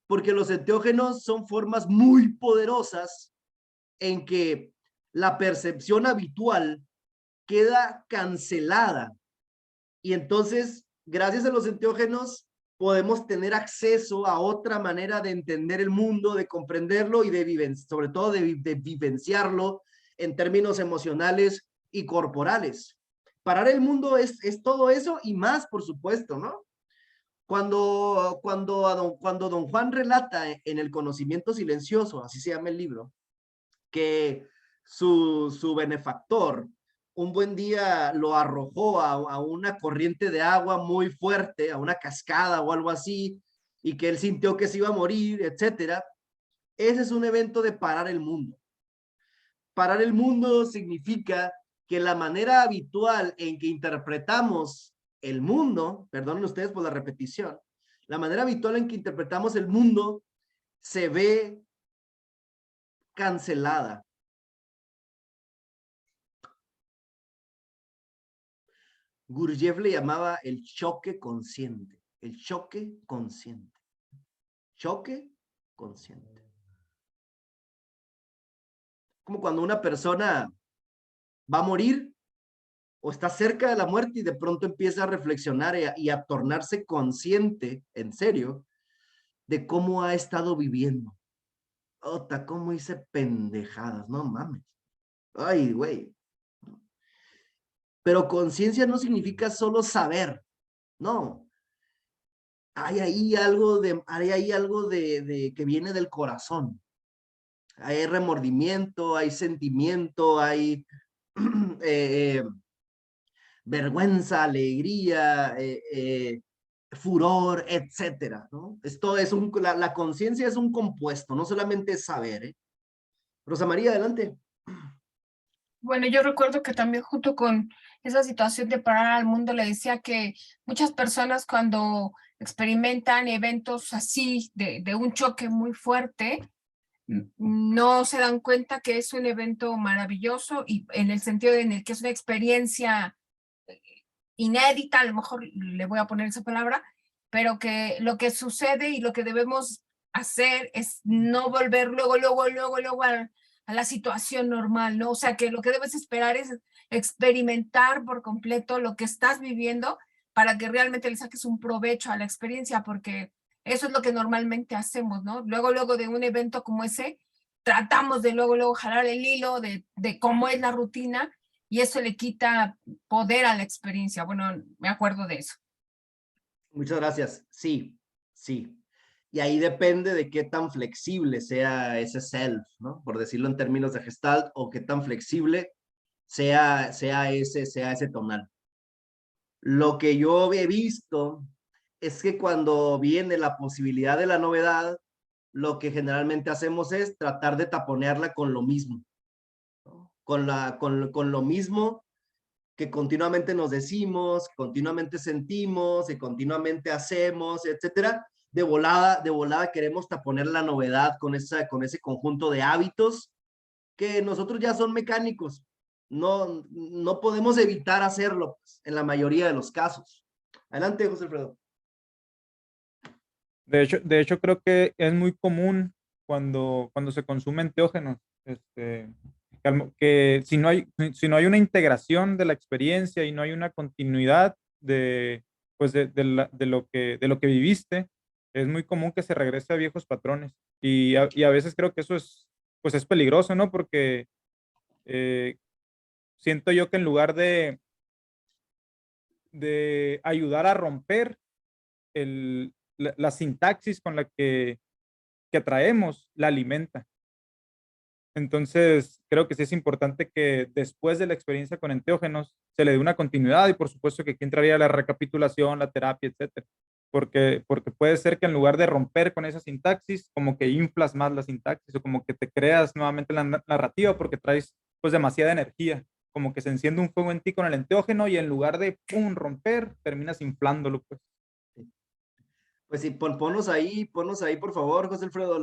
Porque los enteógenos son formas muy poderosas en que la percepción habitual queda cancelada. Y entonces, gracias a los enteógenos, podemos tener acceso a otra manera de entender el mundo, de comprenderlo y sobre todo de vivenciarlo en términos emocionales y corporales. Parar el mundo es todo eso y más, por supuesto, ¿no? Cuando don Juan relata en El conocimiento silencioso, así se llama el libro, que su benefactor un buen día lo arrojó a una corriente de agua muy fuerte, a una cascada o algo así, y que él sintió que se iba a morir, etcétera. Ese es un evento de parar el mundo. Parar el mundo significa que la manera habitual en que interpretamos el mundo, perdonen ustedes por la repetición, la manera habitual en que interpretamos el mundo se ve cancelada. Gurdjieff le llamaba el choque consciente. El choque consciente. Choque consciente. Como cuando una persona va a morir o está cerca de la muerte y de pronto empieza a reflexionar y a tornarse consciente, en serio, de cómo ha estado viviendo. Ota, cómo hice pendejadas, no mames. Ay, güey. Pero conciencia no significa solo saber, no. Hay ahí algo de que viene del corazón. Hay remordimiento, hay sentimiento, hay vergüenza, alegría, furor, etcétera, ¿no? Esto es la conciencia es un compuesto, no solamente es saber, ¿eh? Rosa María, adelante. Bueno, yo recuerdo que también junto con esa situación de parar al mundo le decía que muchas personas cuando experimentan eventos así de un choque muy fuerte, no se dan cuenta que es un evento maravilloso y en el sentido en el que es una experiencia inédita, a lo mejor le voy a poner esa palabra, pero que lo que sucede y lo que debemos hacer es no volver luego a la situación normal, ¿no? O sea, que lo que debes esperar es experimentar por completo lo que estás viviendo para que realmente le saques un provecho a la experiencia, porque eso es lo que normalmente hacemos, ¿no? Luego de un evento como ese, tratamos de luego jalar el hilo de cómo es la rutina y eso le quita poder a la experiencia. Bueno, me acuerdo de eso. Muchas gracias. Sí, sí. Y ahí depende de qué tan flexible sea ese self, ¿no? Por decirlo en términos de Gestalt, o qué tan flexible sea ese tonal. Lo que yo he visto es que cuando viene la posibilidad de la novedad, lo que generalmente hacemos es tratar de taponearla con lo mismo, ¿no? Con lo mismo que continuamente nos decimos, continuamente sentimos y continuamente hacemos, etcétera. De volada queremos taponer la novedad con ese conjunto de hábitos que nosotros ya son mecánicos. No podemos evitar hacerlo, pues, en la mayoría de los casos. Adelante, José Alfredo. De hecho, creo que es muy común cuando se consumen enteógenos, que si no hay una integración de la experiencia y no hay una continuidad pues de lo que viviste, es muy común que se regrese a viejos patrones. Y a veces creo que eso pues es peligroso, ¿no? Porque eh, siento yo que en lugar de ayudar a romper la sintaxis con la que traemos, la alimenta. Entonces, creo que sí es importante que después de la experiencia con enteógenos se le dé una continuidad y por supuesto que aquí entraría la recapitulación, la terapia, etcétera. Porque puede ser que en lugar de romper con esa sintaxis, como que inflas más la sintaxis o como que te creas nuevamente la narrativa porque traes pues demasiada energía, como que se enciende un fuego en ti con el enteógeno y en lugar de pum, romper, terminas inflándolo, pues. Pues sí, ponnos ahí, por favor, José Alfredo,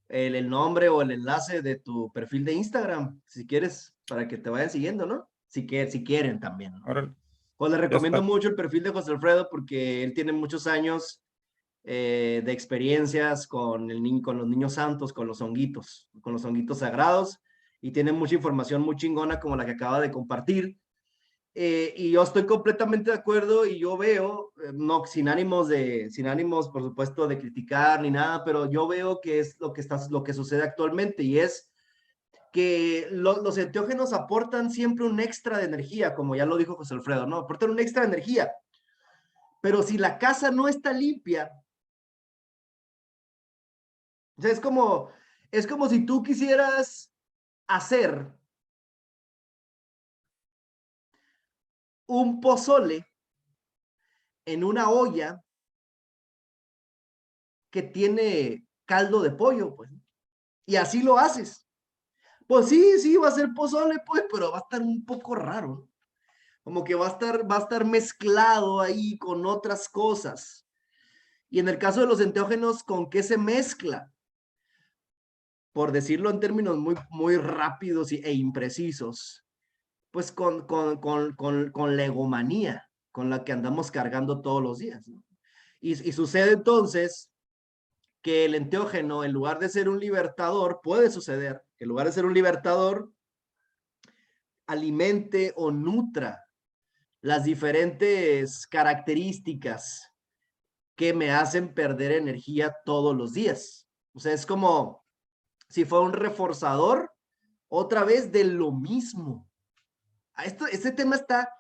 el nombre o el enlace de tu perfil de Instagram, si quieres, para que te vayan siguiendo, ¿no? Si quieren también, ¿no? Ahora, Pues les ya recomiendo está. mucho el perfil de José Alfredo porque él tiene muchos años de experiencias con los niños santos, con los honguitos sagrados, y tiene mucha información muy chingona como la que acaba de compartir. Y yo estoy completamente de acuerdo y yo veo, no, sin ánimos, por supuesto, de criticar ni nada, pero yo veo que es lo que sucede actualmente y es que los enteógenos aportan siempre un extra de energía, como ya lo dijo José Alfredo, ¿no? Aportan un extra de energía. Pero si la casa no está limpia, o sea, es como si tú quisieras hacer un pozole en una olla que tiene caldo de pollo, pues. Y así lo haces. Pues sí, va a ser pozole, pues, pero va a estar un poco raro. Como que va a estar mezclado ahí con otras cosas. Y en el caso de los enteógenos, ¿con qué se mezcla? Por decirlo en términos muy rápidos e imprecisos, pues con la egomanía con la que andamos cargando todos los días, ¿no? Y sucede entonces que el enteógeno, en lugar de ser un libertador, puede suceder que en lugar de ser un libertador, alimente o nutra las diferentes características que me hacen perder energía todos los días. O sea, es como si fuera un reforzador otra vez de lo mismo. Este tema está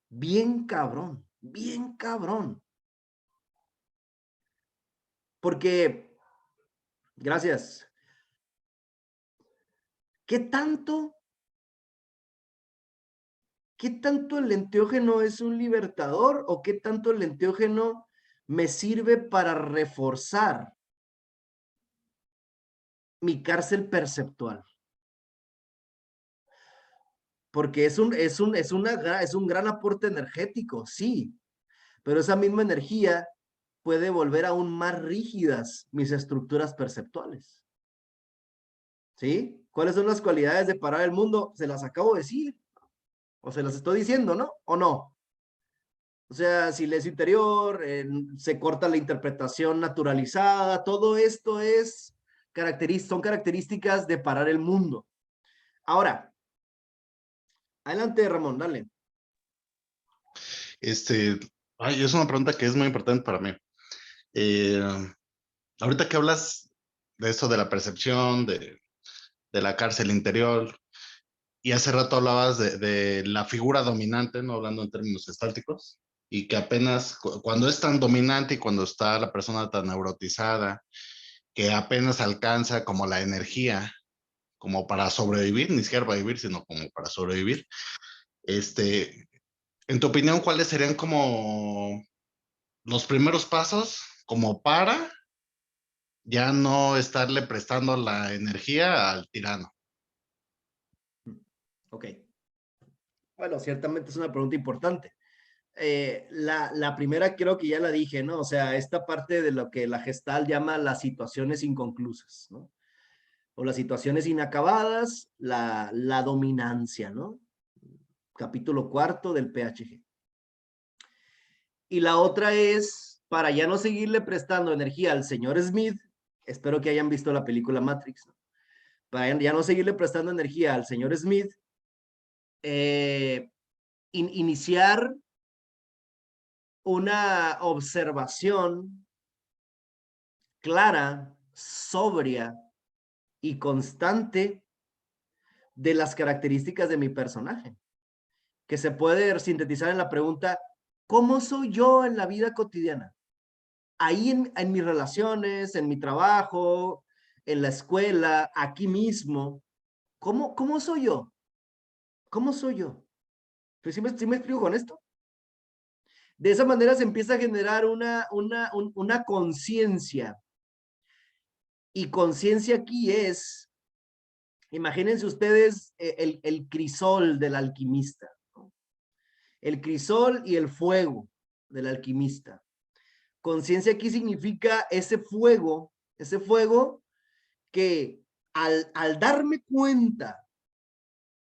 bien cabrón, bien cabrón. Porque, gracias, ¿qué tanto el enteógeno es un libertador o qué tanto el enteógeno me sirve para reforzar mi cárcel perceptual? Porque es un gran aporte energético, sí, pero esa misma energía puede volver aún más rígidas mis estructuras perceptuales. ¿Sí? ¿Cuáles son las cualidades de parar el mundo? Se las acabo de decir, o se las estoy diciendo, ¿no? ¿O no? O sea, silencio interior, se corta la interpretación naturalizada, todo esto son características de parar el mundo. Ahora, adelante, Ramón, dale. Es una pregunta que es muy importante para mí. Ahorita que hablas de eso de la percepción, de la cárcel interior, y hace rato hablabas de la figura dominante, no hablando en términos estálticos, y que apenas cuando es tan dominante y cuando está la persona tan neurotizada, que apenas alcanza como la energía, como para sobrevivir, ni siquiera para vivir, sino como para sobrevivir. En tu opinión, ¿cuáles serían como los primeros pasos como para ya no estarle prestando la energía al tirano? Ok. Bueno, ciertamente es una pregunta importante. La primera creo que ya la dije, ¿no? O sea, esta parte de lo que la Gestalt llama las situaciones inconclusas, ¿no? O las situaciones inacabadas, la dominancia, ¿no? Capítulo 4 del PHG. Y la otra es, para ya no seguirle prestando energía al señor Smith, espero que hayan visto la película Matrix, ¿no? Para ya no seguirle prestando energía al señor Smith, iniciar una observación clara, sobria y constante de las características de mi personaje, que se puede sintetizar en la pregunta, ¿cómo soy yo en la vida cotidiana? Ahí en mis relaciones, en mi trabajo, en la escuela, aquí mismo, ¿cómo soy yo? ¿Cómo soy yo? Pues ¿sí me explico con esto? De esa manera se empieza a generar una conciencia. Y conciencia aquí es, imagínense ustedes el crisol del alquimista, ¿no? El crisol y el fuego del alquimista. Conciencia aquí significa ese fuego que al darme cuenta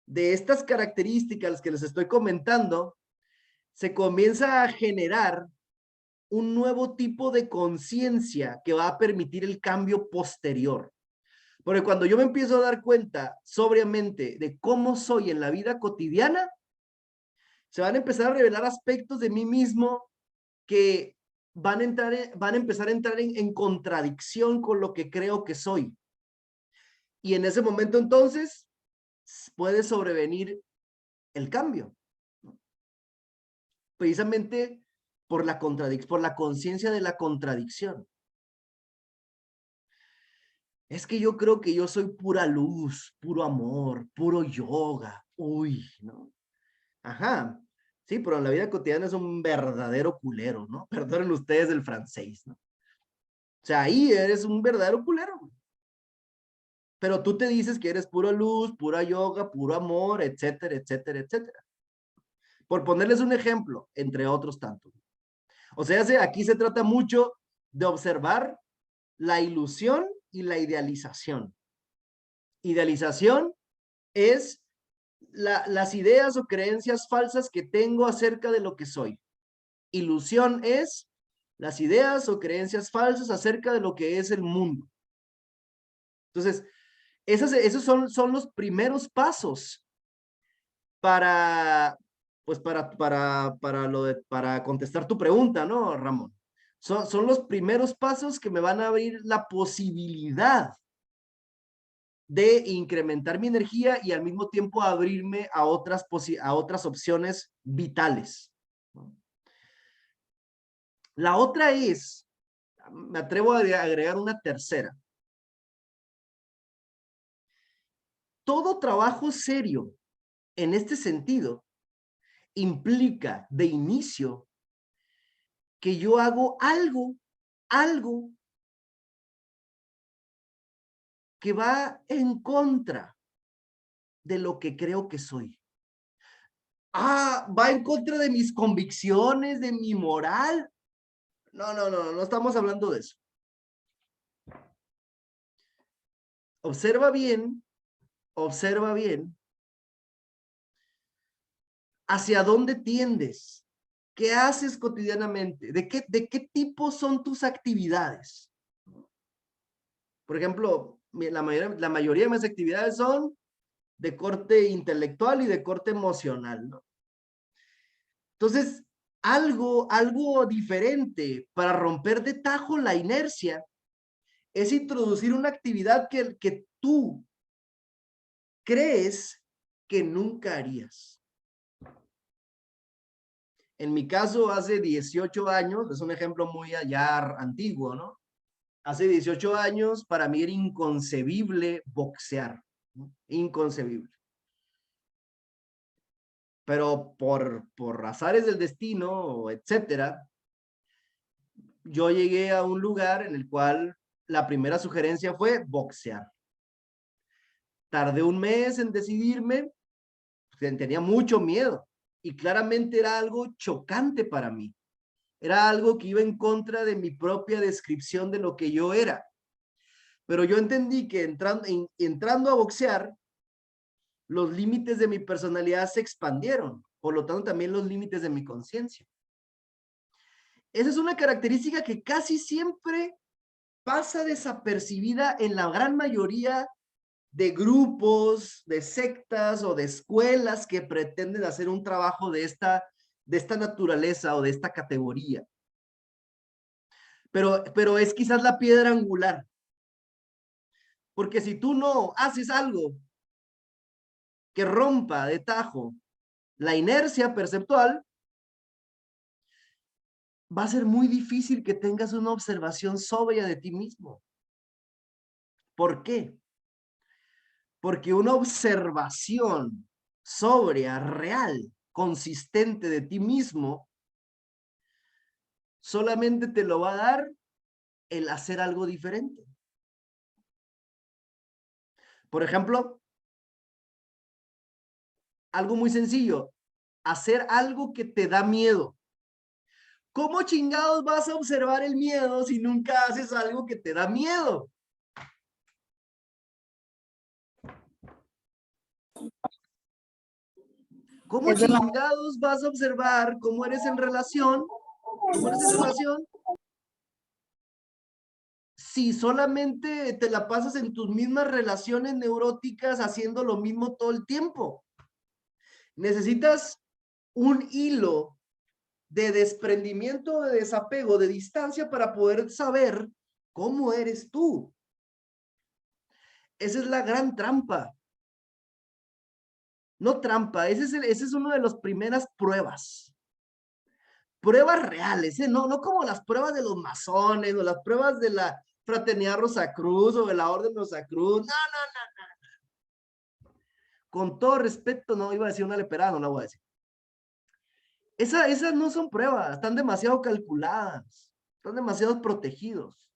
de estas características que les estoy comentando, se comienza a generar un nuevo tipo de conciencia que va a permitir el cambio posterior. Porque cuando yo me empiezo a dar cuenta sobriamente de cómo soy en la vida cotidiana, se van a empezar a revelar aspectos de mí mismo que van a empezar a entrar en contradicción con lo que creo que soy. Y en ese momento entonces puede sobrevenir el cambio, ¿no? Precisamente por la conciencia de la contradicción. Es que yo creo que yo soy pura luz, puro amor, puro yoga. Uy, ¿no? Ajá. Sí, pero en la vida cotidiana es un verdadero culero, ¿no? Perdonen ustedes el francés, ¿no? O sea, ahí eres un verdadero culero. Pero tú te dices que eres puro luz, pura yoga, puro amor, etcétera, etcétera, etcétera. Por ponerles un ejemplo, entre otros tantos. O sea, aquí se trata mucho de observar la ilusión y la idealización. Idealización es las ideas o creencias falsas que tengo acerca de lo que soy. Ilusión es las ideas o creencias falsas acerca de lo que es el mundo. Entonces, esos son los primeros pasos para, pues para contestar tu pregunta, ¿no, Ramón? Son los primeros pasos que me van a abrir la posibilidad de incrementar mi energía y al mismo tiempo abrirme a otras opciones vitales. La otra es, me atrevo a agregar una tercera. Todo trabajo serio en este sentido implica de inicio que yo hago algo que va en contra de lo que creo que soy. Va en contra de mis convicciones, de mi moral. No estamos hablando de eso. Observa bien hacia dónde tiendes, qué haces cotidianamente, de qué tipo son tus actividades. Por ejemplo, la mayoría de mis actividades son de corte intelectual y de corte emocional, ¿no? Entonces, algo diferente para romper de tajo la inercia es introducir una actividad que tú crees que nunca harías. En mi caso, hace 18 años, es un ejemplo muy allá antiguo, ¿no? Hace 18 años, para mí era inconcebible boxear, ¿no? Inconcebible. Pero por azares del destino, etcétera, yo llegué a un lugar en el cual la primera sugerencia fue boxear. Tardé un mes en decidirme, tenía mucho miedo y claramente era algo chocante para mí. Era algo que iba en contra de mi propia descripción de lo que yo era. Pero yo entendí que entrando a boxear, los límites de mi personalidad se expandieron, por lo tanto también los límites de mi conciencia. Esa es una característica que casi siempre pasa desapercibida en la gran mayoría de grupos, de sectas o de escuelas que pretenden hacer un trabajo de esta naturaleza o de esta categoría. Pero es quizás la piedra angular. Porque si tú no haces algo que rompa de tajo la inercia perceptual, va a ser muy difícil que tengas una observación sobria de ti mismo. ¿Por qué? Porque una observación sobria, real, consistente de ti mismo, solamente te lo va a dar el hacer algo diferente. Por ejemplo, algo muy sencillo, hacer algo que te da miedo. ¿Cómo chingados vas a observar el miedo si nunca haces algo que te da miedo? ¿Cómo chingados vas a observar cómo eres en relación? ¿Cómo eres en relación? Si solamente te la pasas en tus mismas relaciones neuróticas haciendo lo mismo todo el tiempo. Necesitas un hilo de desprendimiento, de desapego, de distancia para poder saber cómo eres tú. Esa es la gran trampa. No trampa, ese es uno de las primeras pruebas. Pruebas reales, ¿eh? No como las pruebas de los masones o las pruebas de la Fraternidad Rosacruz o de la Orden Rosacruz. No. Con todo respeto, no iba a decir una leperada, no la voy a decir. Esas no son pruebas, están demasiado calculadas, están demasiado protegidos.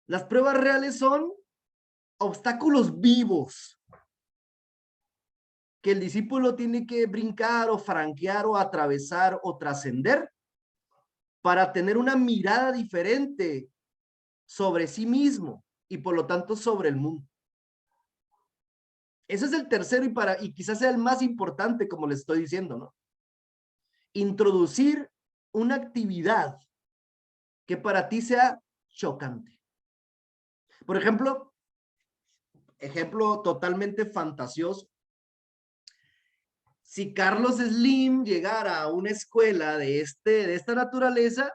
Las pruebas reales son obstáculos vivos que el discípulo tiene que brincar o franquear o atravesar o trascender para tener una mirada diferente sobre sí mismo y por lo tanto sobre el mundo. Ese es el tercero y quizás sea el más importante, como les estoy diciendo, ¿no? Introducir una actividad que para ti sea chocante. Por ejemplo totalmente fantasioso. Si Carlos Slim llegara a una escuela de esta naturaleza,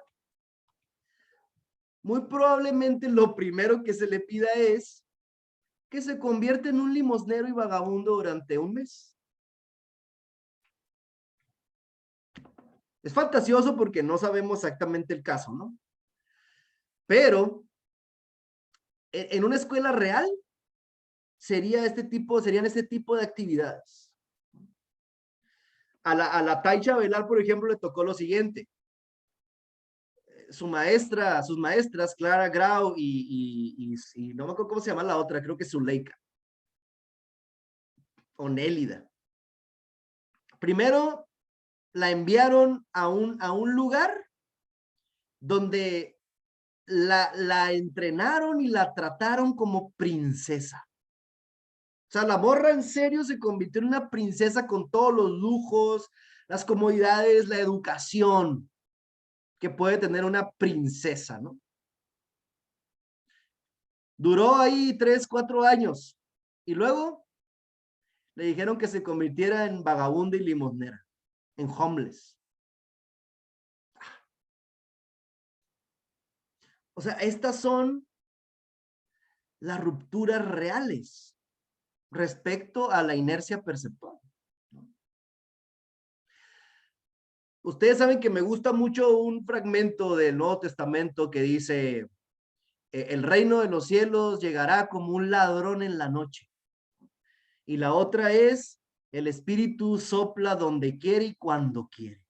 muy probablemente lo primero que se le pida es que se convierta en un limosnero y vagabundo durante un mes. Es fantasioso porque no sabemos exactamente el caso, ¿no? Pero en una escuela real serían este tipo de actividades. A la Taicha Velar, por ejemplo, le tocó lo siguiente. Sus maestras, Clara Grau y no me acuerdo cómo se llama la otra, creo que Zuleika. O Nélida. Primero la enviaron a un lugar donde la entrenaron y la trataron como princesa. O sea, la morra en serio se convirtió en una princesa con todos los lujos, las comodidades, la educación que puede tener una princesa, ¿no? Duró ahí 3, 4 años y luego le dijeron que se convirtiera en vagabunda y limosnera, en homeless. O sea, estas son las rupturas reales respecto a la inercia perceptual. Ustedes saben que me gusta mucho un fragmento del Nuevo Testamento que dice, el reino de los cielos llegará como un ladrón en la noche. Y la otra es, el Espíritu sopla donde quiere y cuando quiere.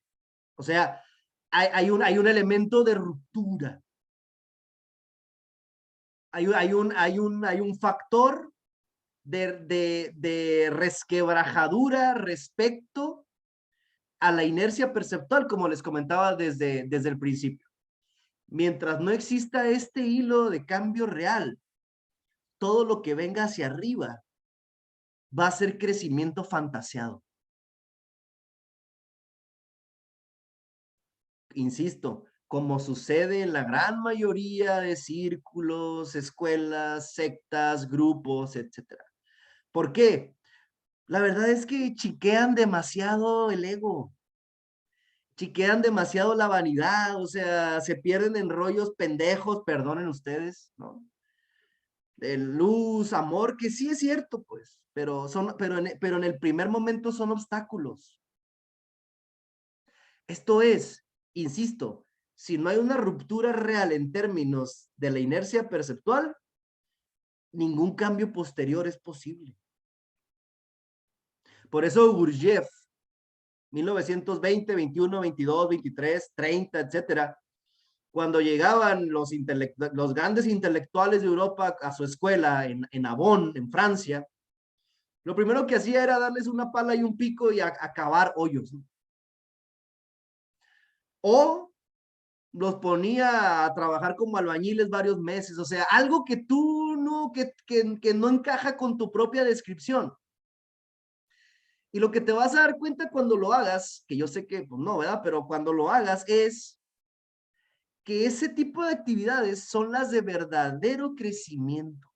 O sea, hay un elemento de ruptura. Hay un factor de resquebrajadura respecto a la inercia perceptual, como les comentaba desde el principio. Mientras no exista este hilo de cambio real, todo lo que venga hacia arriba va a ser crecimiento fantaseado. Insisto, como sucede en la gran mayoría de círculos, escuelas, sectas, grupos, etc. ¿Por qué? La verdad es que chiquean demasiado el ego. Chiquean demasiado la vanidad, o sea, se pierden en rollos pendejos, perdonen ustedes, ¿no? De luz, amor, que sí es cierto, pues, pero en el primer momento son obstáculos. Esto es, insisto, si no hay una ruptura real en términos de la inercia perceptual, ningún cambio posterior es posible. Por eso Gurdjieff, 1920, 21, 22, 23, 30, etcétera, cuando llegaban los grandes intelectuales de Europa a su escuela en Avon, en Francia, lo primero que hacía era darles una pala y un pico y acabar hoyos, ¿no? O los ponía a trabajar como albañiles varios meses, o sea, algo que tú no, que no encaja con tu propia descripción. Y lo que te vas a dar cuenta cuando lo hagas, que yo sé que pues no, ¿verdad? Pero cuando lo hagas es que ese tipo de actividades son las de verdadero crecimiento.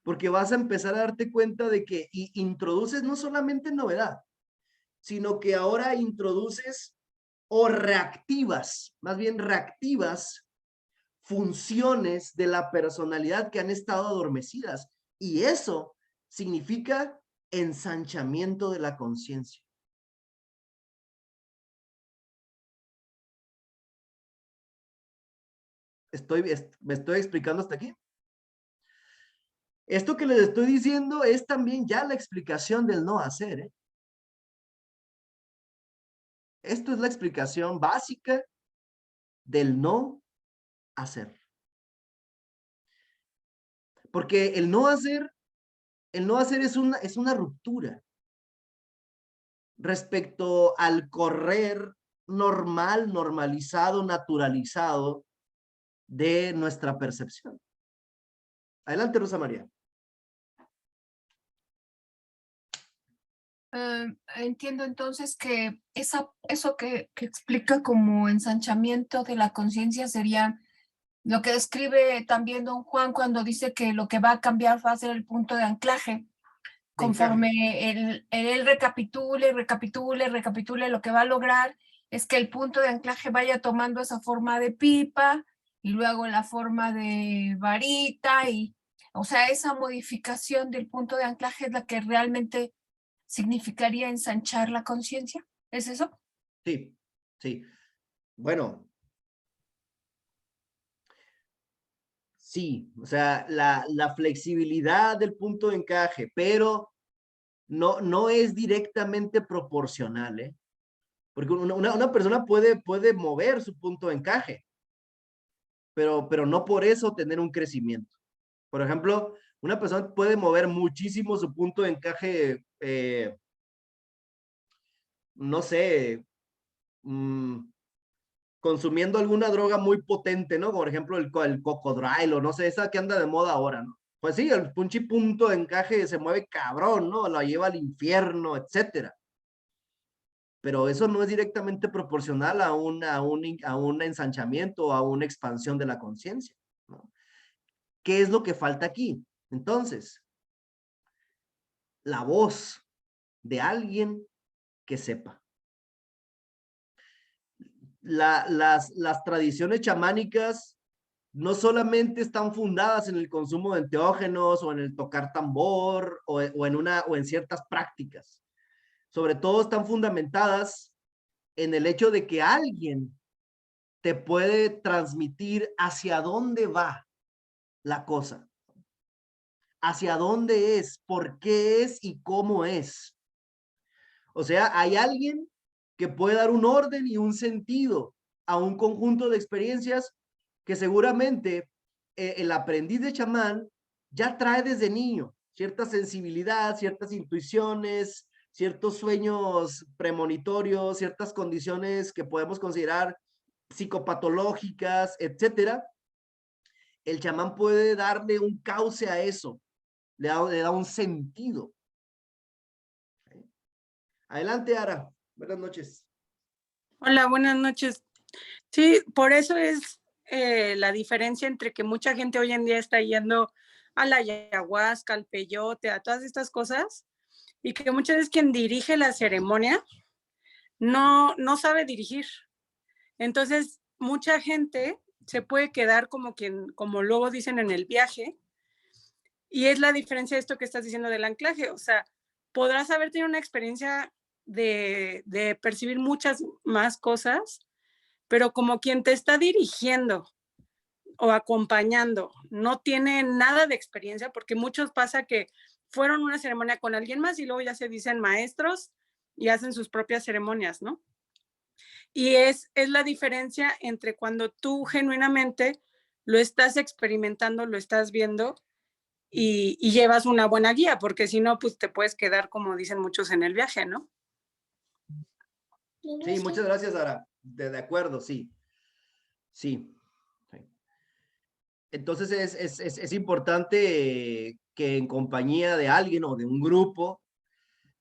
Porque vas a empezar a darte cuenta de que introduces no solamente novedad, sino que ahora introduces o reactivas, más bien reactivas funciones de la personalidad que han estado adormecidas. Y eso significa ensanchamiento de la conciencia. ¿Me estoy explicando hasta aquí? Esto que les estoy diciendo es también ya la explicación del no hacer, ¿eh? Esto es la explicación básica del no hacer. Porque el no hacer es una ruptura respecto al correr normal, normalizado, naturalizado de nuestra percepción. Adelante, Rosa María. Entiendo entonces que eso que explica como ensanchamiento de la conciencia sería lo que describe también don Juan cuando dice que lo que va a cambiar va a ser el punto de anclaje. Conforme él recapitule, lo que va a lograr es que el punto de anclaje vaya tomando esa forma de pipa y luego la forma de varita y, o sea, esa modificación del punto de anclaje es la que realmente significaría ensanchar la conciencia. ¿Es eso? Sí, sí. Bueno, sí, o sea, la flexibilidad del punto de encaje, pero no es directamente proporcional, ¿eh? Porque una persona puede mover su punto de encaje, pero no por eso tener un crecimiento. Por ejemplo, una persona puede mover muchísimo su punto de encaje, no sé, consumiendo alguna droga muy potente, ¿no? Por ejemplo, el cocodrilo, o no sé, esa que anda de moda ahora, ¿no? Pues sí, el punto de encaje se mueve cabrón, ¿no? La lleva al infierno, etcétera. Pero eso no es directamente proporcional a un ensanchamiento o a una expansión de la conciencia, ¿no? ¿Qué es lo que falta aquí? Entonces, la voz de alguien que sepa. Las tradiciones chamánicas no solamente están fundadas en el consumo de enteógenos o en el tocar tambor o en ciertas prácticas. Sobre todo están fundamentadas en el hecho de que alguien te puede transmitir hacia dónde va la cosa, hacia dónde es, por qué es y cómo es. O sea, hay alguien que puede dar un orden y un sentido a un conjunto de experiencias que seguramente el aprendiz de chamán ya trae desde niño cierta sensibilidad, ciertas intuiciones, ciertos sueños premonitorios, ciertas condiciones que podemos considerar psicopatológicas, etcétera. El chamán puede darle un cauce a eso, le da un sentido. Adelante, Ara. Buenas noches. Hola, buenas noches. Sí, por eso es la diferencia entre que mucha gente hoy en día está yendo a la ayahuasca, al peyote, a todas estas cosas, y que muchas veces quien dirige la ceremonia no sabe dirigir. Entonces, mucha gente se puede quedar como luego dicen en el viaje, y es la diferencia de esto que estás diciendo del anclaje. O sea, podrás haber tenido una experiencia de percibir muchas más cosas, pero como quien te está dirigiendo o acompañando no tiene nada de experiencia, porque muchos pasa que fueron a una ceremonia con alguien más y luego ya se dicen maestros y hacen sus propias ceremonias, ¿no? Y es la diferencia entre cuando tú genuinamente lo estás experimentando, lo estás viendo y llevas una buena guía, porque si no, pues te puedes quedar, como dicen muchos, en el viaje, ¿no? Sí, muchas gracias, Ara. De acuerdo, sí. Sí. Entonces es importante que en compañía de alguien o de un grupo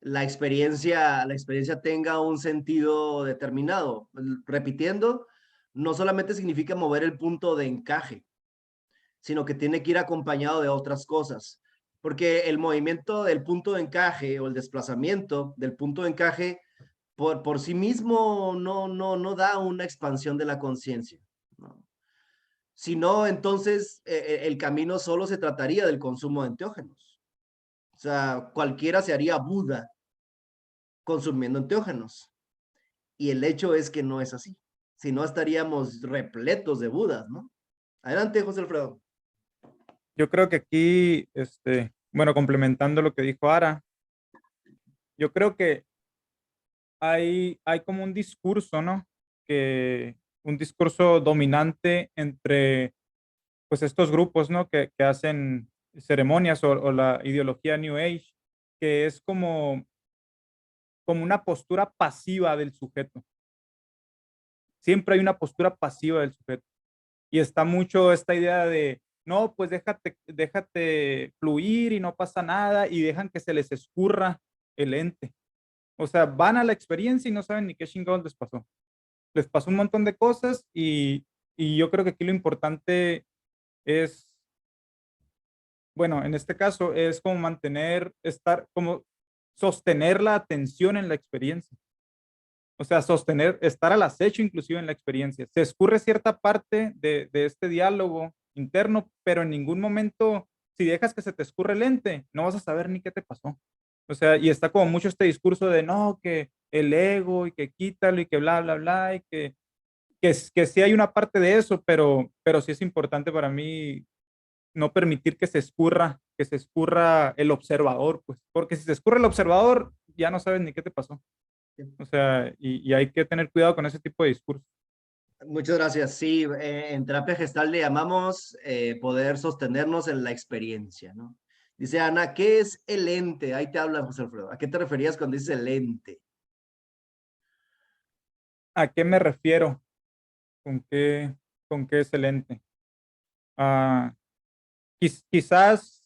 la experiencia tenga un sentido determinado. Repitiendo, no solamente significa mover el punto de encaje, sino que tiene que ir acompañado de otras cosas. Porque el movimiento del punto de encaje o el desplazamiento del punto de encaje por sí mismo no da una expansión de la conciencia, ¿no? Si no, entonces el camino solo se trataría del consumo de enteógenos. O sea, cualquiera se haría Buda consumiendo enteógenos. Y el hecho es que no es así. Si no, estaríamos repletos de Budas, ¿no? Adelante, José Alfredo. Yo creo que aquí, bueno, complementando lo que dijo Ara, yo creo que hay como un discurso, ¿no? Un discurso dominante entre, pues, estos grupos, ¿no? Que hacen ceremonias o la ideología New Age, que es como una postura pasiva del sujeto. Siempre hay una postura pasiva del sujeto. Y está mucho esta idea de, no, pues déjate fluir y no pasa nada, y dejan que se les escurra el ente. O sea, van a la experiencia y no saben ni qué chingados les pasó. Les pasó un montón de cosas y yo creo que aquí lo importante es, bueno, en este caso es como sostener la atención en la experiencia. O sea, estar al acecho inclusive en la experiencia. Se escurre cierta parte de este diálogo interno, pero en ningún momento, si dejas que se te escurre el ente, no vas a saber ni qué te pasó. O sea, y está como mucho este discurso de no, que el ego y que quítalo y que bla, bla, bla, y que sí hay una parte de eso, pero sí es importante para mí no permitir que se escurra el observador, pues, porque si se escurre el observador, ya no sabes ni qué te pasó. O sea, y hay que tener cuidado con ese tipo de discursos. Muchas gracias. Sí, en terapia gestal le llamamos poder sostenernos en la experiencia, ¿no? Dice Ana, ¿qué es el ente? Ahí te habla José Alfredo. ¿A qué te referías cuando dices el ente? ¿A qué me refiero? ¿Con qué es el ente? Ah, quizás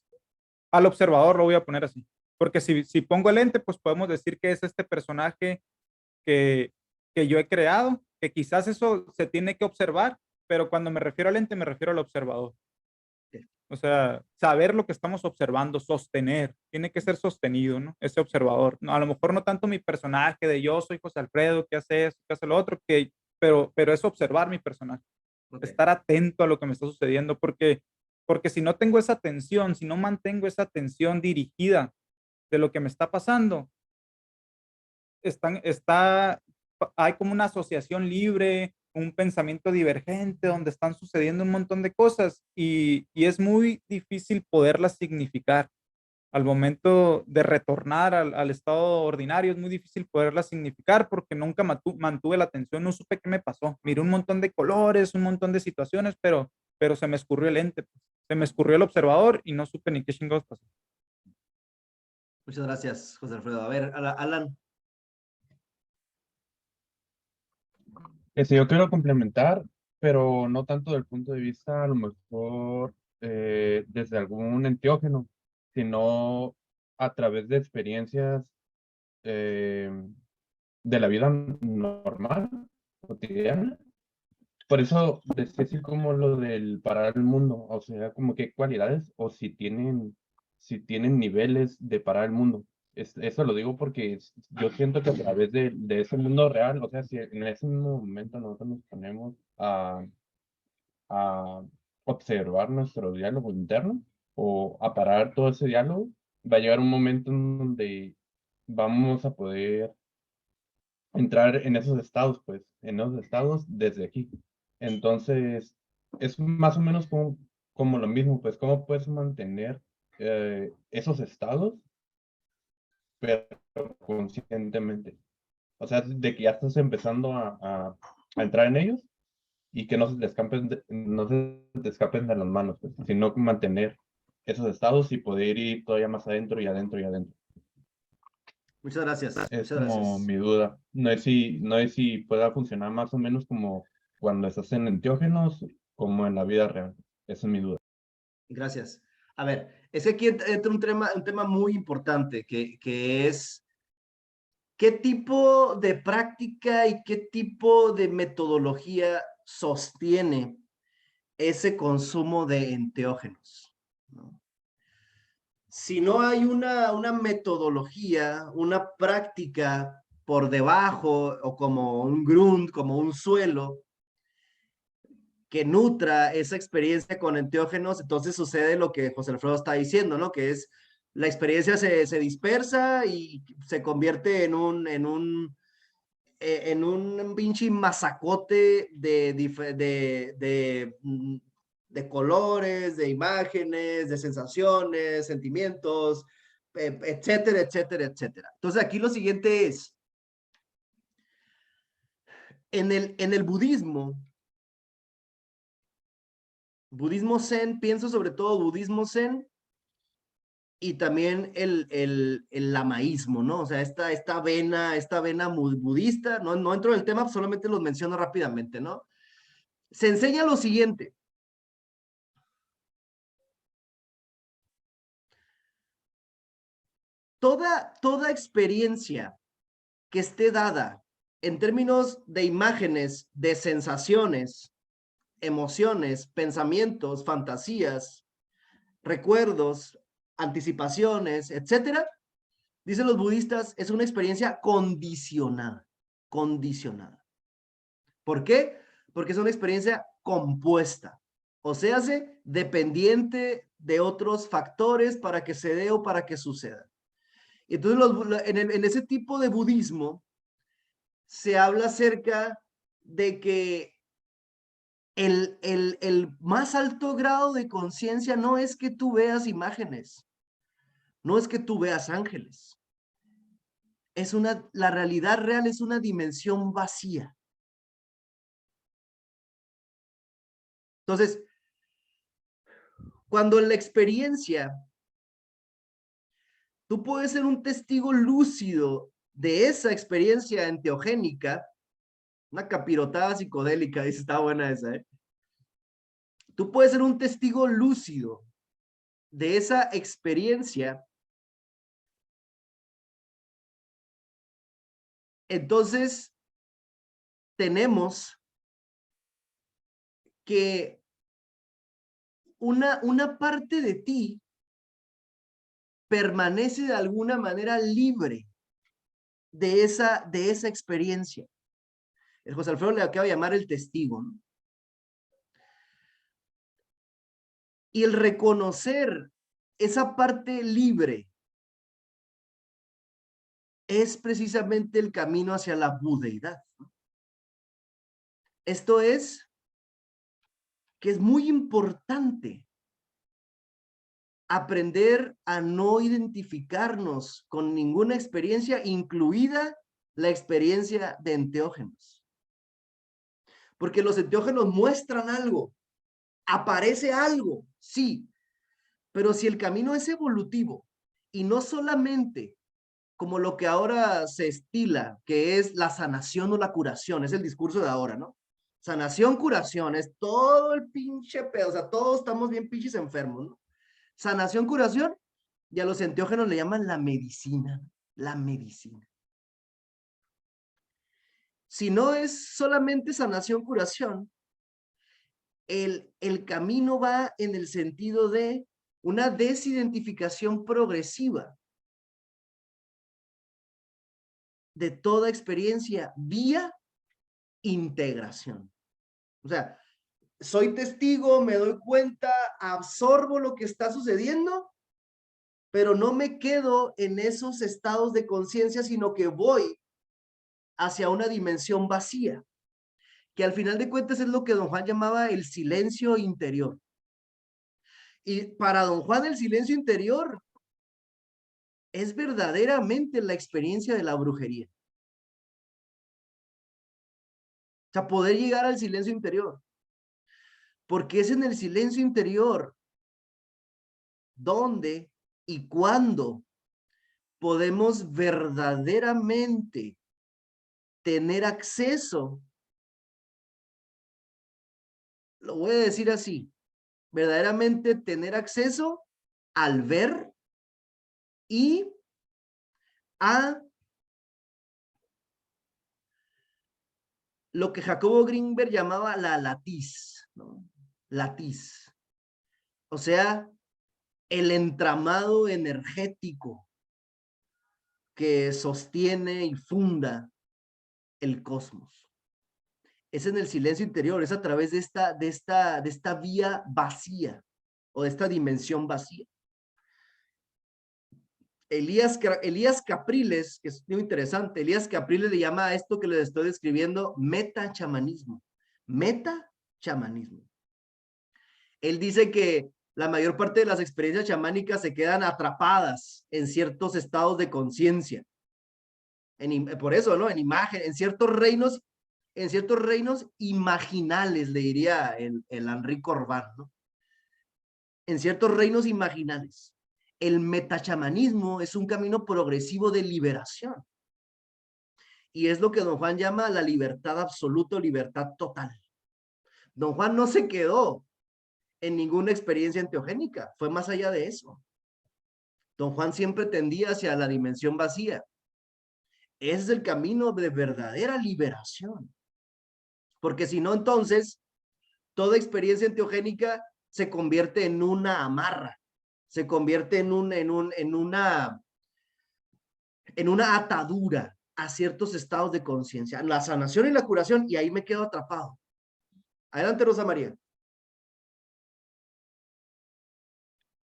al observador lo voy a poner así. Porque si pongo el ente, pues podemos decir que es este personaje que, que yo he creado, que quizás eso se tiene que observar, pero cuando me refiero al ente, me refiero al observador. O sea, saber lo que estamos observando, sostener, tiene que ser sostenido, ¿no? Ese observador. No, a lo mejor no tanto mi personaje de yo soy José Alfredo, que hace eso, que hace lo otro, pero es observar mi personaje, Okay. estar atento a lo que me está sucediendo, porque si no tengo esa atención, si no mantengo esa atención dirigida de lo que me está pasando, hay como una asociación libre, un pensamiento divergente, donde están sucediendo un montón de cosas y es muy difícil poderlas significar. Al momento de retornar al estado ordinario, es muy difícil poderlas significar porque nunca mantuve la atención, no supe qué me pasó. Miré un montón de colores, un montón de situaciones, pero se me escurrió el ente, pues. Se me escurrió el observador y no supe ni qué chingados pasó. Muchas gracias, José Alfredo. A ver, Alan. Yo quiero complementar, pero no tanto del punto de vista, a lo mejor, desde algún enteógeno, sino a través de experiencias eh, de la vida normal, cotidiana. Por eso decía así como lo del parar el mundo, o sea, como qué cualidades o si tienen niveles de parar el mundo. Eso lo digo porque yo siento que a través de ese mundo real, o sea, si en ese mismo momento nosotros nos ponemos a observar nuestro diálogo interno o a parar todo ese diálogo, va a llegar un momento en donde vamos a poder entrar en esos estados, pues, en esos estados desde aquí. Entonces, es más o menos como lo mismo, pues, cómo puedes mantener esos estados, pero conscientemente. O sea, de que ya estás empezando a entrar en ellos y que no se te escapen de las manos, pues, sino mantener esos estados y poder ir todavía más adentro y adentro y adentro. Muchas gracias. Es Muchas como gracias. mi duda. No es si pueda funcionar más o menos como cuando estás en enteógenos, como en la vida real. Esa es mi duda. Gracias. A ver, es que aquí entra un tema muy importante que es qué tipo de práctica y qué tipo de metodología sostiene ese consumo de enteógenos, ¿no? Si no hay una metodología, una práctica por debajo o como un grunt, como un suelo que nutra esa experiencia con enteógenos, entonces sucede lo que José Alfredo está diciendo, ¿no? Que es la experiencia se dispersa y se convierte en un pinche masacote de colores, de imágenes, de sensaciones, sentimientos, etcétera, etcétera, etcétera. Entonces aquí lo siguiente es, En el budismo zen, pienso sobre todo budismo zen y también el lamaísmo, ¿no? O sea, esta vena budista, no entro en el tema, solamente los menciono rápidamente, ¿no? Se enseña lo siguiente. Toda experiencia que esté dada en términos de imágenes, de sensaciones, emociones, pensamientos, fantasías, recuerdos, anticipaciones, etcétera, dicen los budistas, es una experiencia condicionada. Condicionada. ¿Por qué? Porque es una experiencia compuesta. O sea, dependiente de otros factores para que se dé o para que suceda. Entonces, en ese tipo de budismo, se habla acerca de que el más alto grado de conciencia no es que tú veas imágenes, no es que tú veas ángeles. La realidad real es una dimensión vacía. Entonces, cuando en la experiencia, tú puedes ser un testigo lúcido de esa experiencia enteogénica, una capirotada psicodélica, dice, está buena esa, ¿eh? Tú puedes ser un testigo lúcido de esa experiencia. Entonces, tenemos que una parte de ti permanece de alguna manera libre de esa experiencia. El José Alfredo le acaba de llamar el testigo, ¿no? Y el reconocer esa parte libre es precisamente el camino hacia la budeidad, ¿no? Esto es que es muy importante aprender a no identificarnos con ninguna experiencia, incluida la experiencia de enteógenos. Porque los enteógenos muestran algo, aparece algo, sí, pero si el camino es evolutivo y no solamente como lo que ahora se estila, que es la sanación o la curación, es el discurso de ahora, ¿no? Sanación, curación, es todo el pinche pedo, o sea, todos estamos bien pinches enfermos, ¿no? Sanación, curación, y a los enteógenos le llaman la medicina, la medicina. Si no es solamente sanación, curación, el camino va en el sentido de una desidentificación progresiva de toda experiencia vía integración. O sea, soy testigo, me doy cuenta, absorbo lo que está sucediendo, pero no me quedo en esos estados de conciencia, sino que voy hacia una dimensión vacía, que al final de cuentas es lo que don Juan llamaba el silencio interior. Y para don Juan el silencio interior es verdaderamente la experiencia de la brujería. O sea, poder llegar al silencio interior. Porque es en el silencio interior donde y cuándo podemos verdaderamente tener acceso, lo voy a decir así, verdaderamente tener acceso al ver y a lo que Jacobo Greenberg llamaba la latiz, ¿no? Latiz. O sea, el entramado energético que sostiene y funda el cosmos. Es en el silencio interior, es a través de esta vía vacía o de esta dimensión vacía. Elías Capriles, que es muy interesante, Elías Capriles le llama a esto que les estoy describiendo metachamanismo. Metachamanismo. Él dice que la mayor parte de las experiencias chamánicas se quedan atrapadas en ciertos estados de conciencia. Por eso, ¿no? En imagen, en ciertos reinos en ciertos reinos imaginales, le diría el Henri Corbin, ¿no? En ciertos reinos imaginales. El metachamanismo es un camino progresivo de liberación. Y es lo que don Juan llama la libertad absoluta, libertad total. Don Juan no se quedó en ninguna experiencia enteogénica, fue más allá de eso. Don Juan siempre tendía hacia la dimensión vacía. Es el camino de verdadera liberación. Porque si no, entonces, toda experiencia enteogénica se convierte en una amarra, se convierte en una atadura a ciertos estados de conciencia, la sanación y la curación, y ahí me quedo atrapado. Adelante, Rosa María.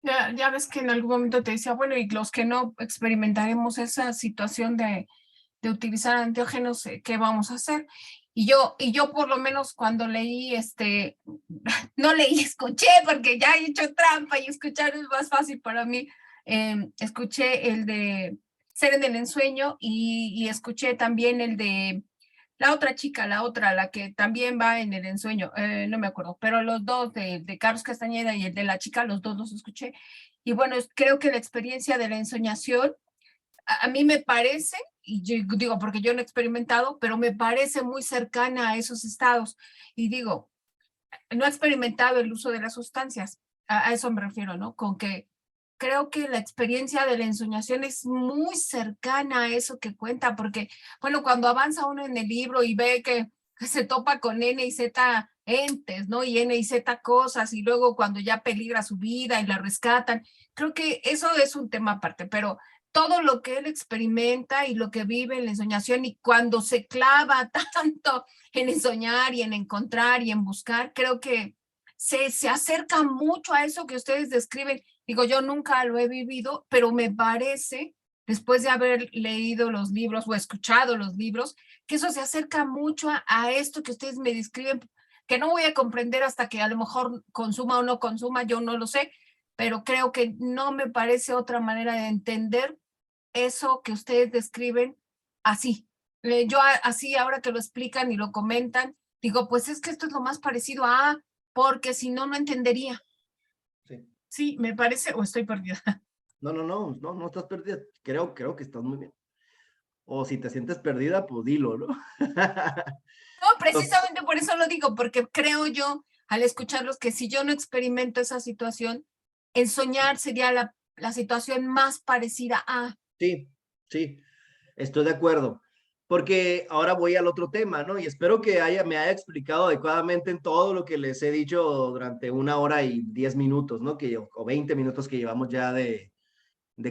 Ya ves que en algún momento te decía, bueno, y los que no experimentaremos esa situación de utilizar antiógenos, ¿qué vamos a hacer? Y yo por lo menos cuando leí, no leí, escuché, porque ya he hecho trampa y escuchar es más fácil para mí. Escuché el de Ser en el Ensueño y escuché también el de la otra chica, la que también va en el ensueño, no me acuerdo, pero los dos de Carlos Castañeda y el de la chica, los dos los escuché. Y bueno, creo que la experiencia de la ensoñación, a mí me parece, y yo digo porque yo no he experimentado, pero me parece muy cercana a esos estados. Y digo, no he experimentado el uso de las sustancias, a eso me refiero, ¿no? Con que creo que la experiencia de la ensoñación es muy cercana a eso que cuenta, porque, bueno, cuando avanza uno en el libro y ve que se topa con N y Z entes, ¿no? Y N y Z cosas, y luego cuando ya peligra su vida y la rescatan, creo que eso es un tema aparte, pero todo lo que él experimenta y lo que vive en la ensoñación y cuando se clava tanto en ensoñar y en encontrar y en buscar, creo que se acerca mucho a eso que ustedes describen. Digo, yo nunca lo he vivido, pero me parece, después de haber leído los libros o escuchado los libros, que eso se acerca mucho a esto que ustedes me describen, que no voy a comprender hasta que a lo mejor consuma o no consuma, yo no lo sé, pero creo que no me parece otra manera de entender eso que ustedes describen así. Yo así, ahora que lo explican y lo comentan, digo, pues es que esto es lo más parecido a, porque si no, no entendería. Sí. Sí, me parece, o estoy perdida. No estás perdida. Creo que estás muy bien. O si te sientes perdida, pues dilo, ¿no? No, precisamente por eso lo digo, porque creo yo, al escucharlos, que si yo no experimento esa situación, el soñar sería la situación más parecida a. Sí, estoy de acuerdo. Porque ahora voy al otro tema, ¿no? Y espero que me haya explicado adecuadamente en todo lo que les he dicho durante 1 hora y 10 minutos, ¿no? O 20 minutos que llevamos ya de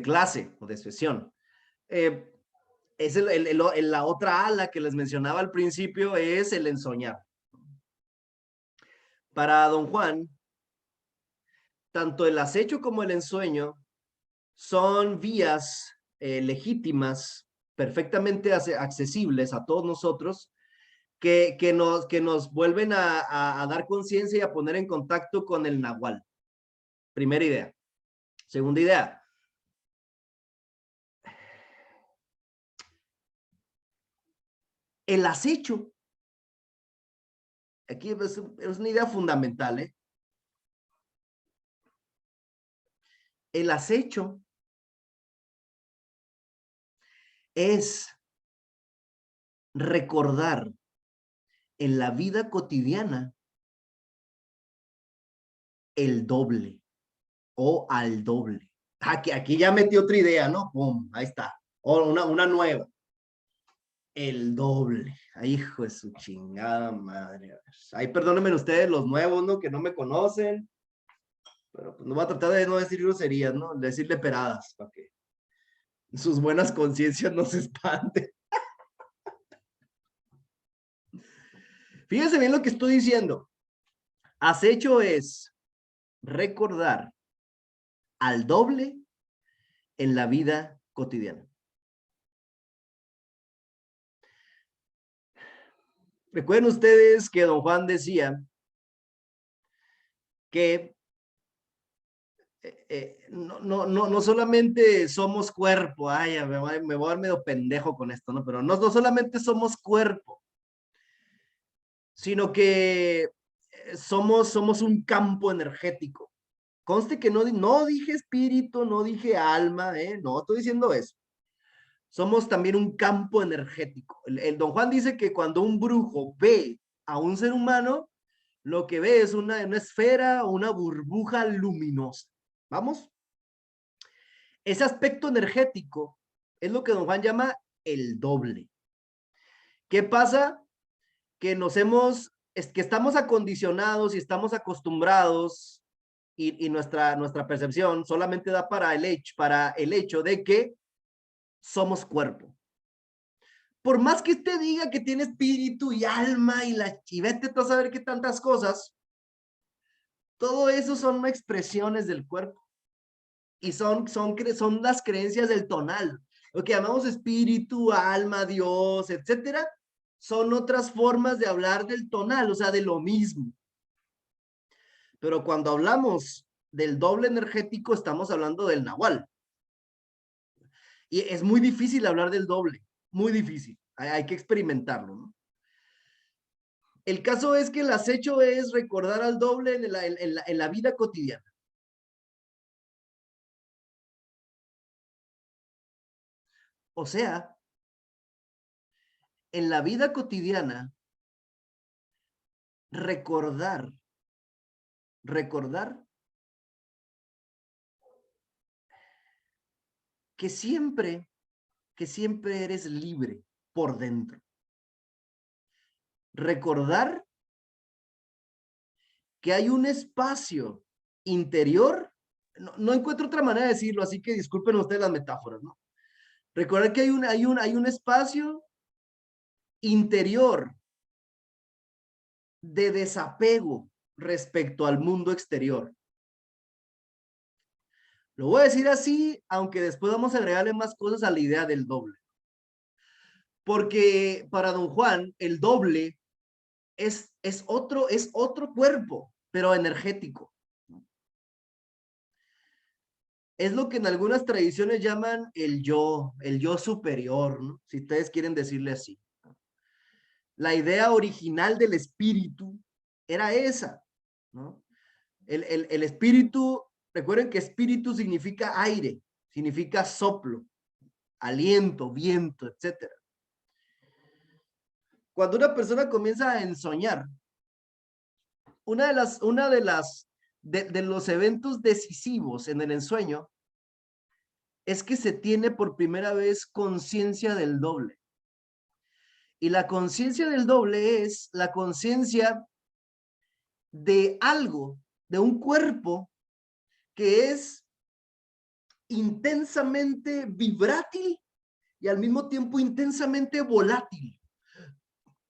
clase o de sesión. Es la otra ala que les mencionaba al principio, es el ensoñar. Para don Juan, tanto el acecho como el ensueño son vías legítimas, perfectamente accesibles a todos nosotros, que nos vuelven a dar conciencia y a poner en contacto con el nahual. Primera idea. Segunda idea. El acecho. Aquí es una idea fundamental, ¿eh? El acecho es recordar en la vida cotidiana el doble o al doble. Aquí ya metí otra idea, ¿no? ¡Pum! Ahí está. O una nueva. El doble. Ay, hijo de su chingada madre. Ay, perdónenme ustedes los nuevos, ¿no? Que no me conocen. Pero pues no voy a tratar de no decir groserías, ¿no? De decirle peradas, para que sus buenas conciencias no se espanten. Fíjense bien lo que estoy diciendo. Acecho es recordar al doble en la vida cotidiana. Recuerden ustedes que don Juan decía que no solamente somos cuerpo, me voy a dar medio pendejo con esto, ¿no? Pero no solamente somos cuerpo, sino que somos un campo energético. Conste que no dije espíritu, no dije alma, no estoy diciendo eso. Somos también un campo energético. El Don Juan dice que cuando un brujo ve a un ser humano, lo que ve es una esfera o una burbuja luminosa. ¿Vamos? Ese aspecto energético es lo que Don Juan llama el doble. ¿Qué pasa? Que que estamos acondicionados y estamos acostumbrados y nuestra percepción solamente da para el hecho de que somos cuerpo. Por más que usted diga que tiene espíritu y alma y vete a saber qué tantas cosas, todo eso son expresiones del cuerpo y son las creencias del tonal. Lo que llamamos espíritu, alma, Dios, etcétera, son otras formas de hablar del tonal, o sea, de lo mismo. Pero cuando hablamos del doble energético, estamos hablando del nahual. Y es muy difícil hablar del doble, muy difícil. Hay que experimentarlo, ¿no? El caso es que el acecho es recordar al doble en la vida cotidiana. O sea, en la vida cotidiana, recordar que siempre eres libre por dentro. Recordar que hay un espacio interior, no encuentro otra manera de decirlo, así que disculpen ustedes las metáforas, ¿no? Recordar que hay un espacio interior de desapego respecto al mundo exterior. Lo voy a decir así, aunque después vamos a agregarle más cosas a la idea del doble. Porque para Don Juan, el doble es otro cuerpo, pero energético. Es lo que en algunas tradiciones llaman el yo superior, ¿no? Si ustedes quieren decirle así. La idea original del espíritu era esa, ¿no? El espíritu, recuerden que espíritu significa aire, significa soplo, aliento, viento, etc. Cuando una persona comienza a ensoñar, de los eventos decisivos en el ensueño es que se tiene por primera vez conciencia del doble. Y la conciencia del doble es la conciencia de algo, de un cuerpo que es intensamente vibrátil y al mismo tiempo intensamente volátil,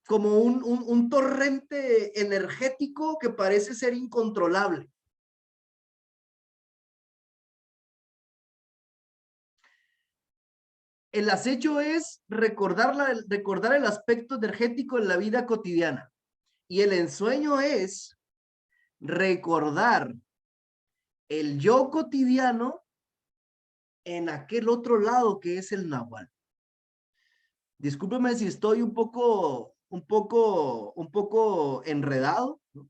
como un torrente energético que parece ser incontrolable. El acecho es recordar el aspecto energético en la vida cotidiana. Y el ensueño es recordar el yo cotidiano en aquel otro lado que es el nahual. Discúlpeme si estoy un poco enredado, ¿no?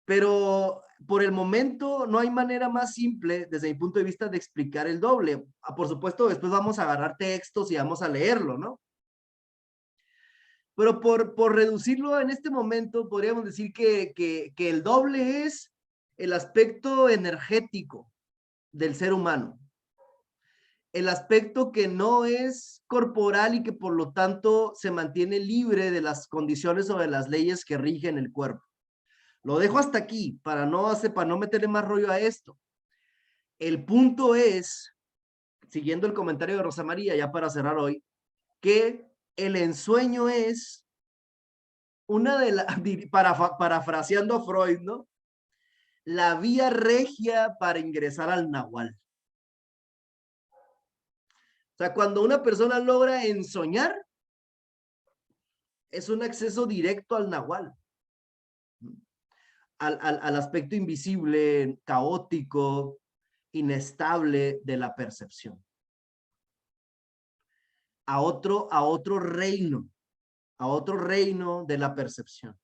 Pero por el momento no hay manera más simple desde mi punto de vista de explicar el doble. Por supuesto, después vamos a agarrar textos y vamos a leerlo, ¿no? Pero por reducirlo en este momento, podríamos decir que el doble es el aspecto energético del ser humano. El aspecto que no es corporal y que por lo tanto se mantiene libre de las condiciones o de las leyes que rigen el cuerpo. Lo dejo hasta aquí para no meterle más rollo a esto. El punto es, siguiendo el comentario de Rosa María, ya para cerrar hoy, que el ensueño es parafraseando a Freud, ¿no? La vía regia para ingresar al nahual. O sea, cuando una persona logra ensoñar, es un acceso directo al nahual. Al aspecto invisible, caótico, inestable de la percepción. A otro reino, a otro reino de la percepción.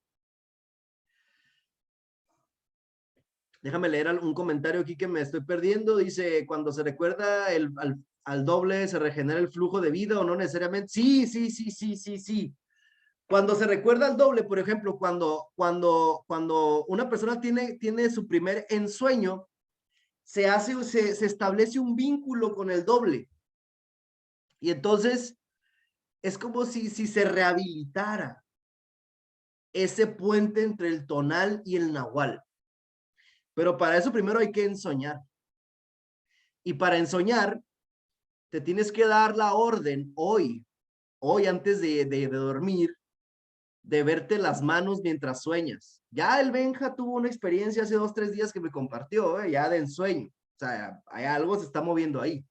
Déjame leer un comentario aquí que me estoy perdiendo. Dice, cuando se recuerda al doble, ¿se regenera el flujo de vida o no necesariamente? Sí, sí, sí, sí, sí, sí. Cuando se recuerda al doble, por ejemplo, cuando una persona tiene su primer ensueño, se establece un vínculo con el doble. Y entonces es como si se rehabilitara ese puente entre el tonal y el nahual. Pero para eso primero hay que ensoñar. Y para ensoñar, te tienes que dar la orden hoy antes de dormir, de verte las manos mientras sueñas. Ya el Benja tuvo una experiencia hace 2, 3 días que me compartió, ya de ensueño. O sea, hay algo se está moviendo ahí.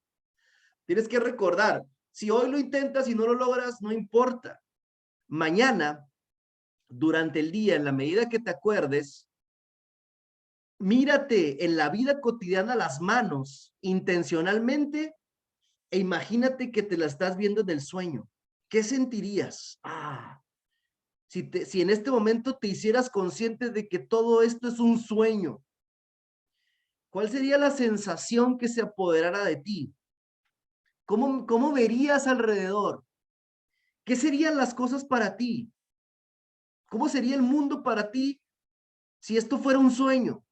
Tienes que recordar, si hoy lo intentas y no lo logras, no importa. Mañana, durante el día, en la medida que te acuerdes, mírate en la vida cotidiana las manos intencionalmente e imagínate que te la estás viendo en el sueño. ¿Qué sentirías? Si en este momento te hicieras consciente de que todo esto es un sueño, ¿cuál sería la sensación que se apoderara de ti? ¿Cómo verías alrededor? ¿Qué serían las cosas para ti? ¿Cómo sería el mundo para ti si esto fuera un sueño?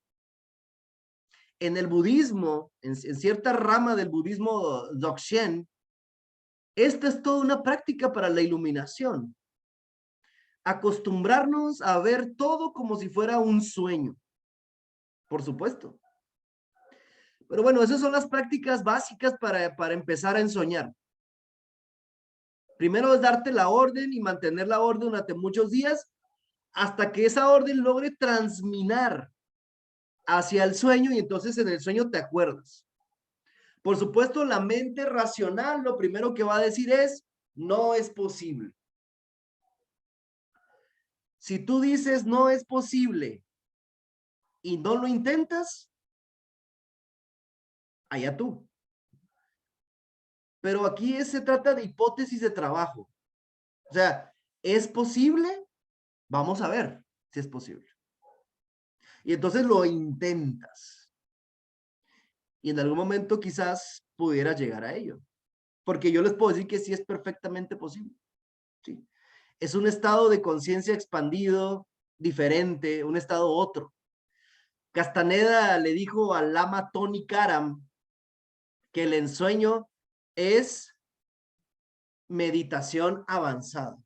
En el budismo, en cierta rama del budismo Dzogchen, esta es toda una práctica para la iluminación. Acostumbrarnos a ver todo como si fuera un sueño. Por supuesto. Pero bueno, esas son las prácticas básicas para empezar a ensoñar. Primero es darte la orden y mantener la orden durante muchos días hasta que esa orden logre transminar hacia el sueño y entonces en el sueño te acuerdas. Por supuesto, la mente racional lo primero que va a decir es, no es posible. Si tú dices no es posible y no lo intentas, allá tú. Pero aquí se trata de hipótesis de trabajo. O sea, ¿es posible? Vamos a ver si es posible. Y entonces lo intentas. Y en algún momento quizás pudieras llegar a ello. Porque yo les puedo decir que sí es perfectamente posible. Sí. Es un estado de conciencia expandido, diferente, un estado otro. Castaneda le dijo al lama Tony Karam que el ensueño es meditación avanzada.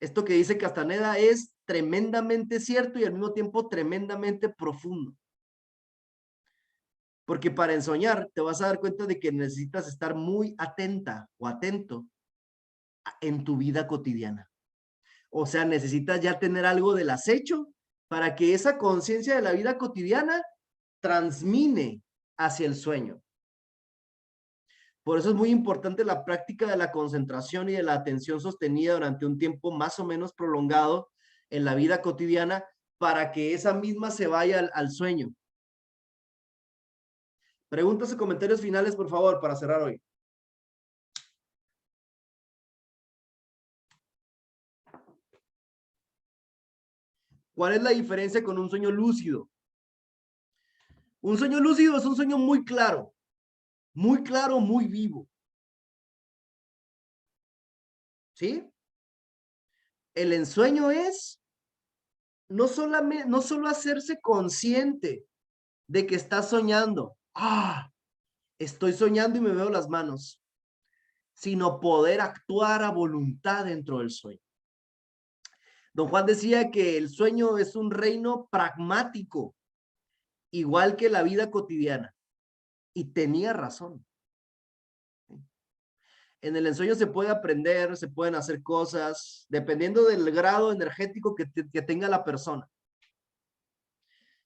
Esto que dice Castaneda es tremendamente cierto y al mismo tiempo tremendamente profundo. Porque para ensoñar te vas a dar cuenta de que necesitas estar muy atenta o atento en tu vida cotidiana. O sea, necesitas ya tener algo del acecho para que esa conciencia de la vida cotidiana transmine hacia el sueño. Por eso es muy importante la práctica de la concentración y de la atención sostenida durante un tiempo más o menos prolongado en la vida cotidiana para que esa misma se vaya al sueño. Preguntas y comentarios finales, por favor, para cerrar hoy. ¿Cuál es la diferencia con un sueño lúcido? Un sueño lúcido es un sueño muy claro, muy vivo. ¿Sí? El ensueño es no solo hacerse consciente de que estás soñando. Estoy soñando y me veo las manos. Sino poder actuar a voluntad dentro del sueño. Don Juan decía que el sueño es un reino pragmático, igual que la vida cotidiana. Y tenía razón. En el ensueño se puede aprender, se pueden hacer cosas, dependiendo del grado energético que tenga la persona.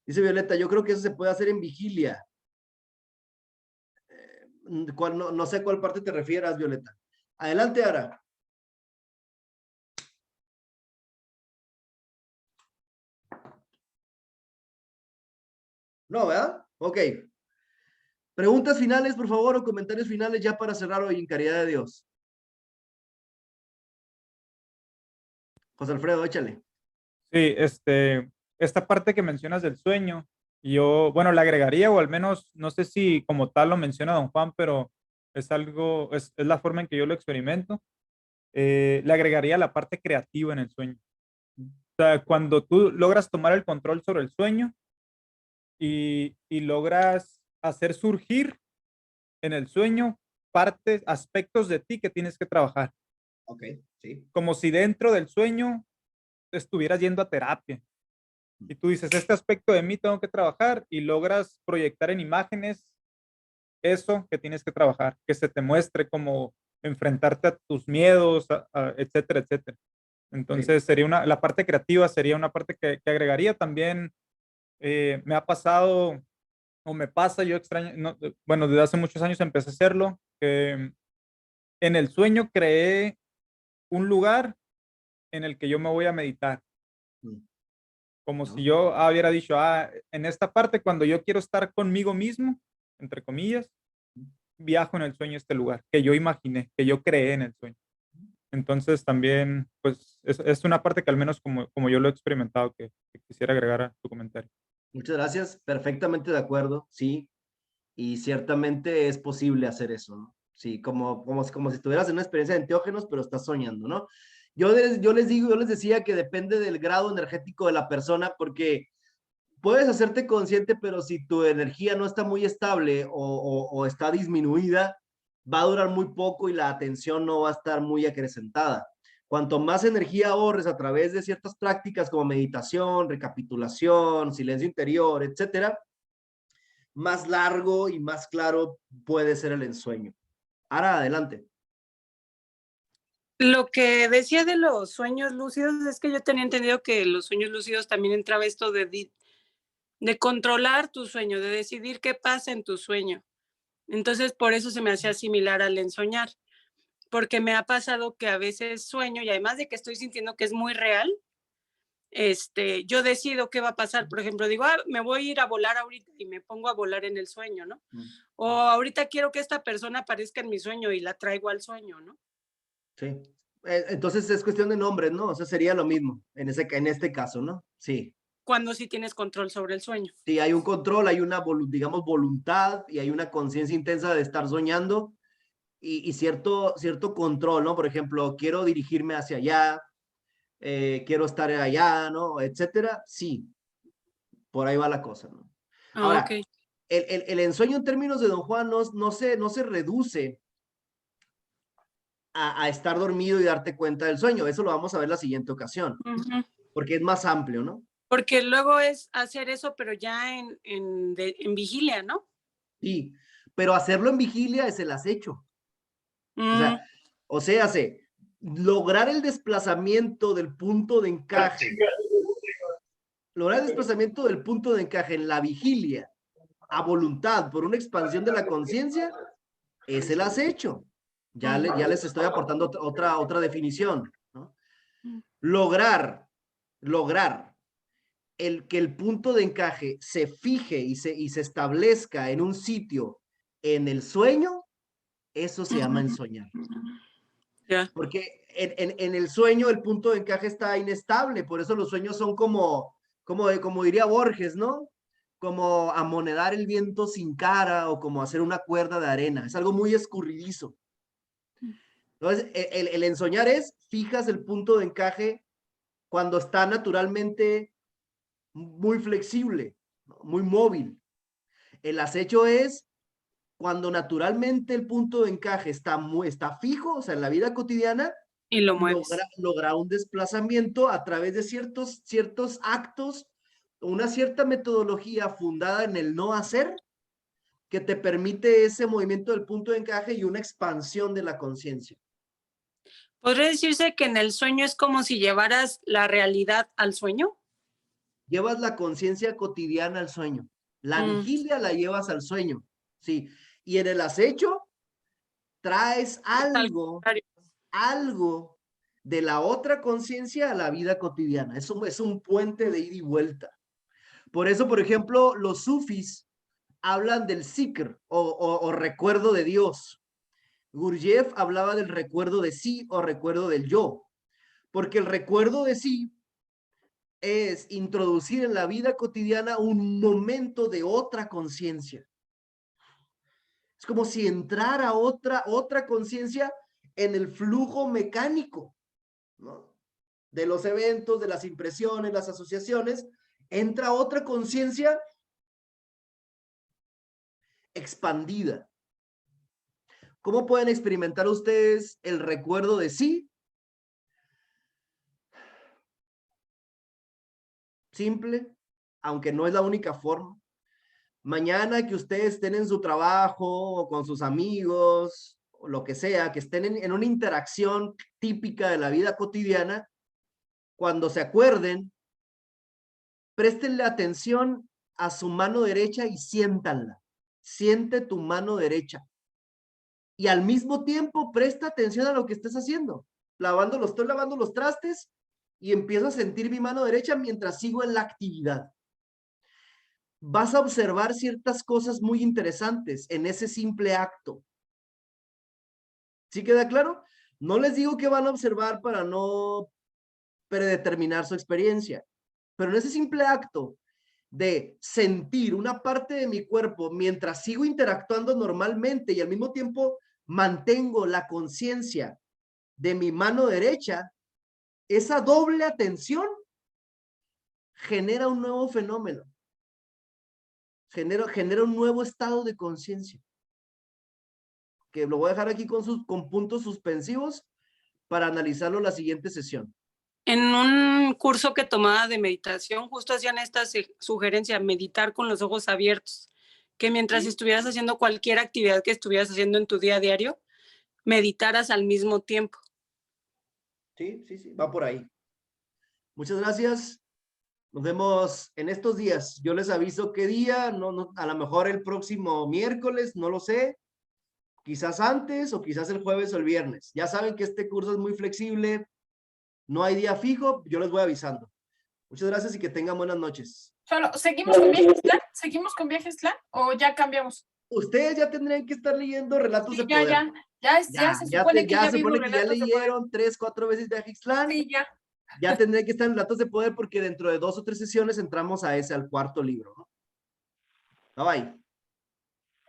Dice Violeta, yo creo que eso se puede hacer en vigilia. No sé a cuál parte te refieras, Violeta. Adelante, Ara. No, ¿verdad? Ok. Preguntas finales, por favor, o comentarios finales ya para cerrar hoy en caridad de Dios. José Alfredo, échale. Sí, esta parte que mencionas del sueño, yo, bueno, le agregaría, o al menos, no sé si como tal lo menciona don Juan, pero es algo, es la forma en que yo lo experimento. Le agregaría la parte creativa en el sueño. O sea, cuando tú logras tomar el control sobre el sueño y logras hacer surgir en el sueño partes, aspectos de ti que tienes que trabajar. Ok, sí. Como si dentro del sueño estuvieras yendo a terapia. Y tú dices, este aspecto de mí tengo que trabajar y logras proyectar en imágenes eso que tienes que trabajar, que se te muestre como enfrentarte a tus miedos, etcétera, etcétera. Entonces, sería la parte creativa sería una parte que agregaría también. Me ha pasado o me pasa, yo extraño, bueno, desde hace muchos años empecé a hacerlo, que en el sueño creé un lugar en el que yo me voy a meditar. Mm. Como ¿No? si yo hubiera dicho, en esta parte, cuando yo quiero estar conmigo mismo, entre comillas, viajo en el sueño a este lugar que yo imaginé, que yo creé en el sueño. Entonces también, pues, es una parte que al menos como yo lo he experimentado, que quisiera agregar a tu comentario. Muchas gracias, perfectamente de acuerdo, sí, y ciertamente es posible hacer eso, ¿no? Sí, como si estuvieras en una experiencia de enteógenos, pero estás soñando, ¿no? Yo les decía que depende del grado energético de la persona, porque puedes hacerte consciente, pero si tu energía no está muy estable o está disminuida, va a durar muy poco y la atención no va a estar muy acrecentada. Cuanto más energía ahorres a través de ciertas prácticas como meditación, recapitulación, silencio interior, etcétera, más largo y más claro puede ser el ensueño. Ahora, adelante. Lo que decía de los sueños lúcidos es que yo tenía entendido que los sueños lúcidos también entraba esto de controlar tu sueño, de decidir qué pasa en tu sueño. Entonces, por eso se me hacía similar al ensoñar, porque me ha pasado que a veces sueño y además de que estoy sintiendo que es muy real, yo decido qué va a pasar. Por ejemplo, digo, me voy a ir a volar ahorita y me pongo a volar en el sueño, ¿no? O ahorita quiero que esta persona aparezca en mi sueño y la traigo al sueño, ¿no? Sí. Entonces es cuestión de nombres, ¿no? O sea, sería lo mismo en este caso, ¿no? Sí. Cuando sí tienes control sobre el sueño. Sí, hay un control, hay una, digamos, voluntad y hay una conciencia intensa de estar soñando y cierto control, ¿no? Por ejemplo, quiero dirigirme hacia allá, quiero estar allá, ¿no? Etcétera. Sí, por ahí va la cosa, ¿no? Ahora, Ok. el ensueño en términos de Don Juan no se reduce a estar dormido y darte cuenta del sueño. Eso lo vamos a ver la siguiente ocasión, porque es más amplio, ¿no? Porque luego es hacer eso, pero ya en vigilia, ¿no? Sí, pero hacerlo en vigilia es el acecho. O sea, lograr el desplazamiento del punto de encaje. Lograr el desplazamiento del punto de encaje en la vigilia a voluntad por una expansión de la conciencia es el acecho. Ya les estoy aportando otra definición, ¿no? Lograr que el punto de encaje se fije y se establezca en un sitio en el sueño, eso se llama ensoñar. Ya. Porque en el sueño el punto de encaje está inestable, por eso los sueños son como diría Borges, ¿no? Como amonedar el viento sin cara o como hacer una cuerda de arena, es algo muy escurridizo. Entonces, el ensoñar es, fijas el punto de encaje cuando está naturalmente muy flexible, muy móvil. El acecho es cuando naturalmente el punto de encaje está fijo, o sea, en la vida cotidiana, Y lo mueves. logra un desplazamiento a través de ciertos actos, una cierta metodología fundada en el no hacer, que te permite ese movimiento del punto de encaje y una expansión de la conciencia. ¿Podría decirse que en el sueño es como si llevaras la realidad al sueño? Llevas la conciencia cotidiana al sueño. La vigilia la llevas al sueño, sí. Y en el acecho traes algo de la otra conciencia a la vida cotidiana. Eso es un puente de ida y vuelta. Por eso, por ejemplo, los sufis hablan del zikr o recuerdo de Dios. Gurdjieff hablaba del recuerdo de sí o recuerdo del yo. Porque el recuerdo de sí es introducir en la vida cotidiana un momento de otra conciencia. Es como si entrara otra conciencia en el flujo mecánico, ¿no? De los eventos, de las impresiones, las asociaciones, entra otra conciencia expandida. ¿Cómo pueden experimentar ustedes el recuerdo de sí? Simple, aunque no es la única forma. Mañana que ustedes estén en su trabajo o con sus amigos o lo que sea, que estén en una interacción típica de la vida cotidiana, cuando se acuerden, préstenle atención a su mano derecha y siéntanla. Siente tu mano derecha. Y al mismo tiempo presta atención a lo que estés haciendo. Estoy lavando los trastes y empiezo a sentir mi mano derecha mientras sigo en la actividad. Vas a observar ciertas cosas muy interesantes en ese simple acto. ¿Sí queda claro? No les digo que van a observar para no predeterminar su experiencia, pero en ese simple acto de sentir una parte de mi cuerpo mientras sigo interactuando normalmente y al mismo tiempo mantengo la conciencia de mi mano derecha, esa doble atención genera un nuevo fenómeno. Genera un nuevo estado de conciencia. Que lo voy a dejar aquí con puntos suspensivos para analizarlo en la siguiente sesión. En un curso que tomaba de meditación, justo hacían esta sugerencia, meditar con los ojos abiertos, que mientras estuvieras haciendo cualquier actividad que estuvieras haciendo en tu día a diario, meditaras al mismo tiempo. Sí, va por ahí. Muchas gracias. Nos vemos en estos días. Yo les aviso qué día, a lo mejor el próximo miércoles, no lo sé. Quizás antes o quizás el jueves o el viernes. Ya saben que este curso es muy flexible. No hay día fijo, yo les voy avisando. Muchas gracias y que tengan buenas noches. ¿Seguimos con Viajes Clan? ¿Seguimos con Viajes Clan o ya cambiamos? Ustedes ya tendrían que estar leyendo Relatos de ya, Poder. ya se supone que ya vimos ya Relatos de Poder. leyeron 3, 4 veces Viajes Clan. Sí, ya. Ya tendrían que estar en Relatos de Poder porque dentro de 2 o 3 sesiones entramos a al cuarto libro, ¿no? Bye bye.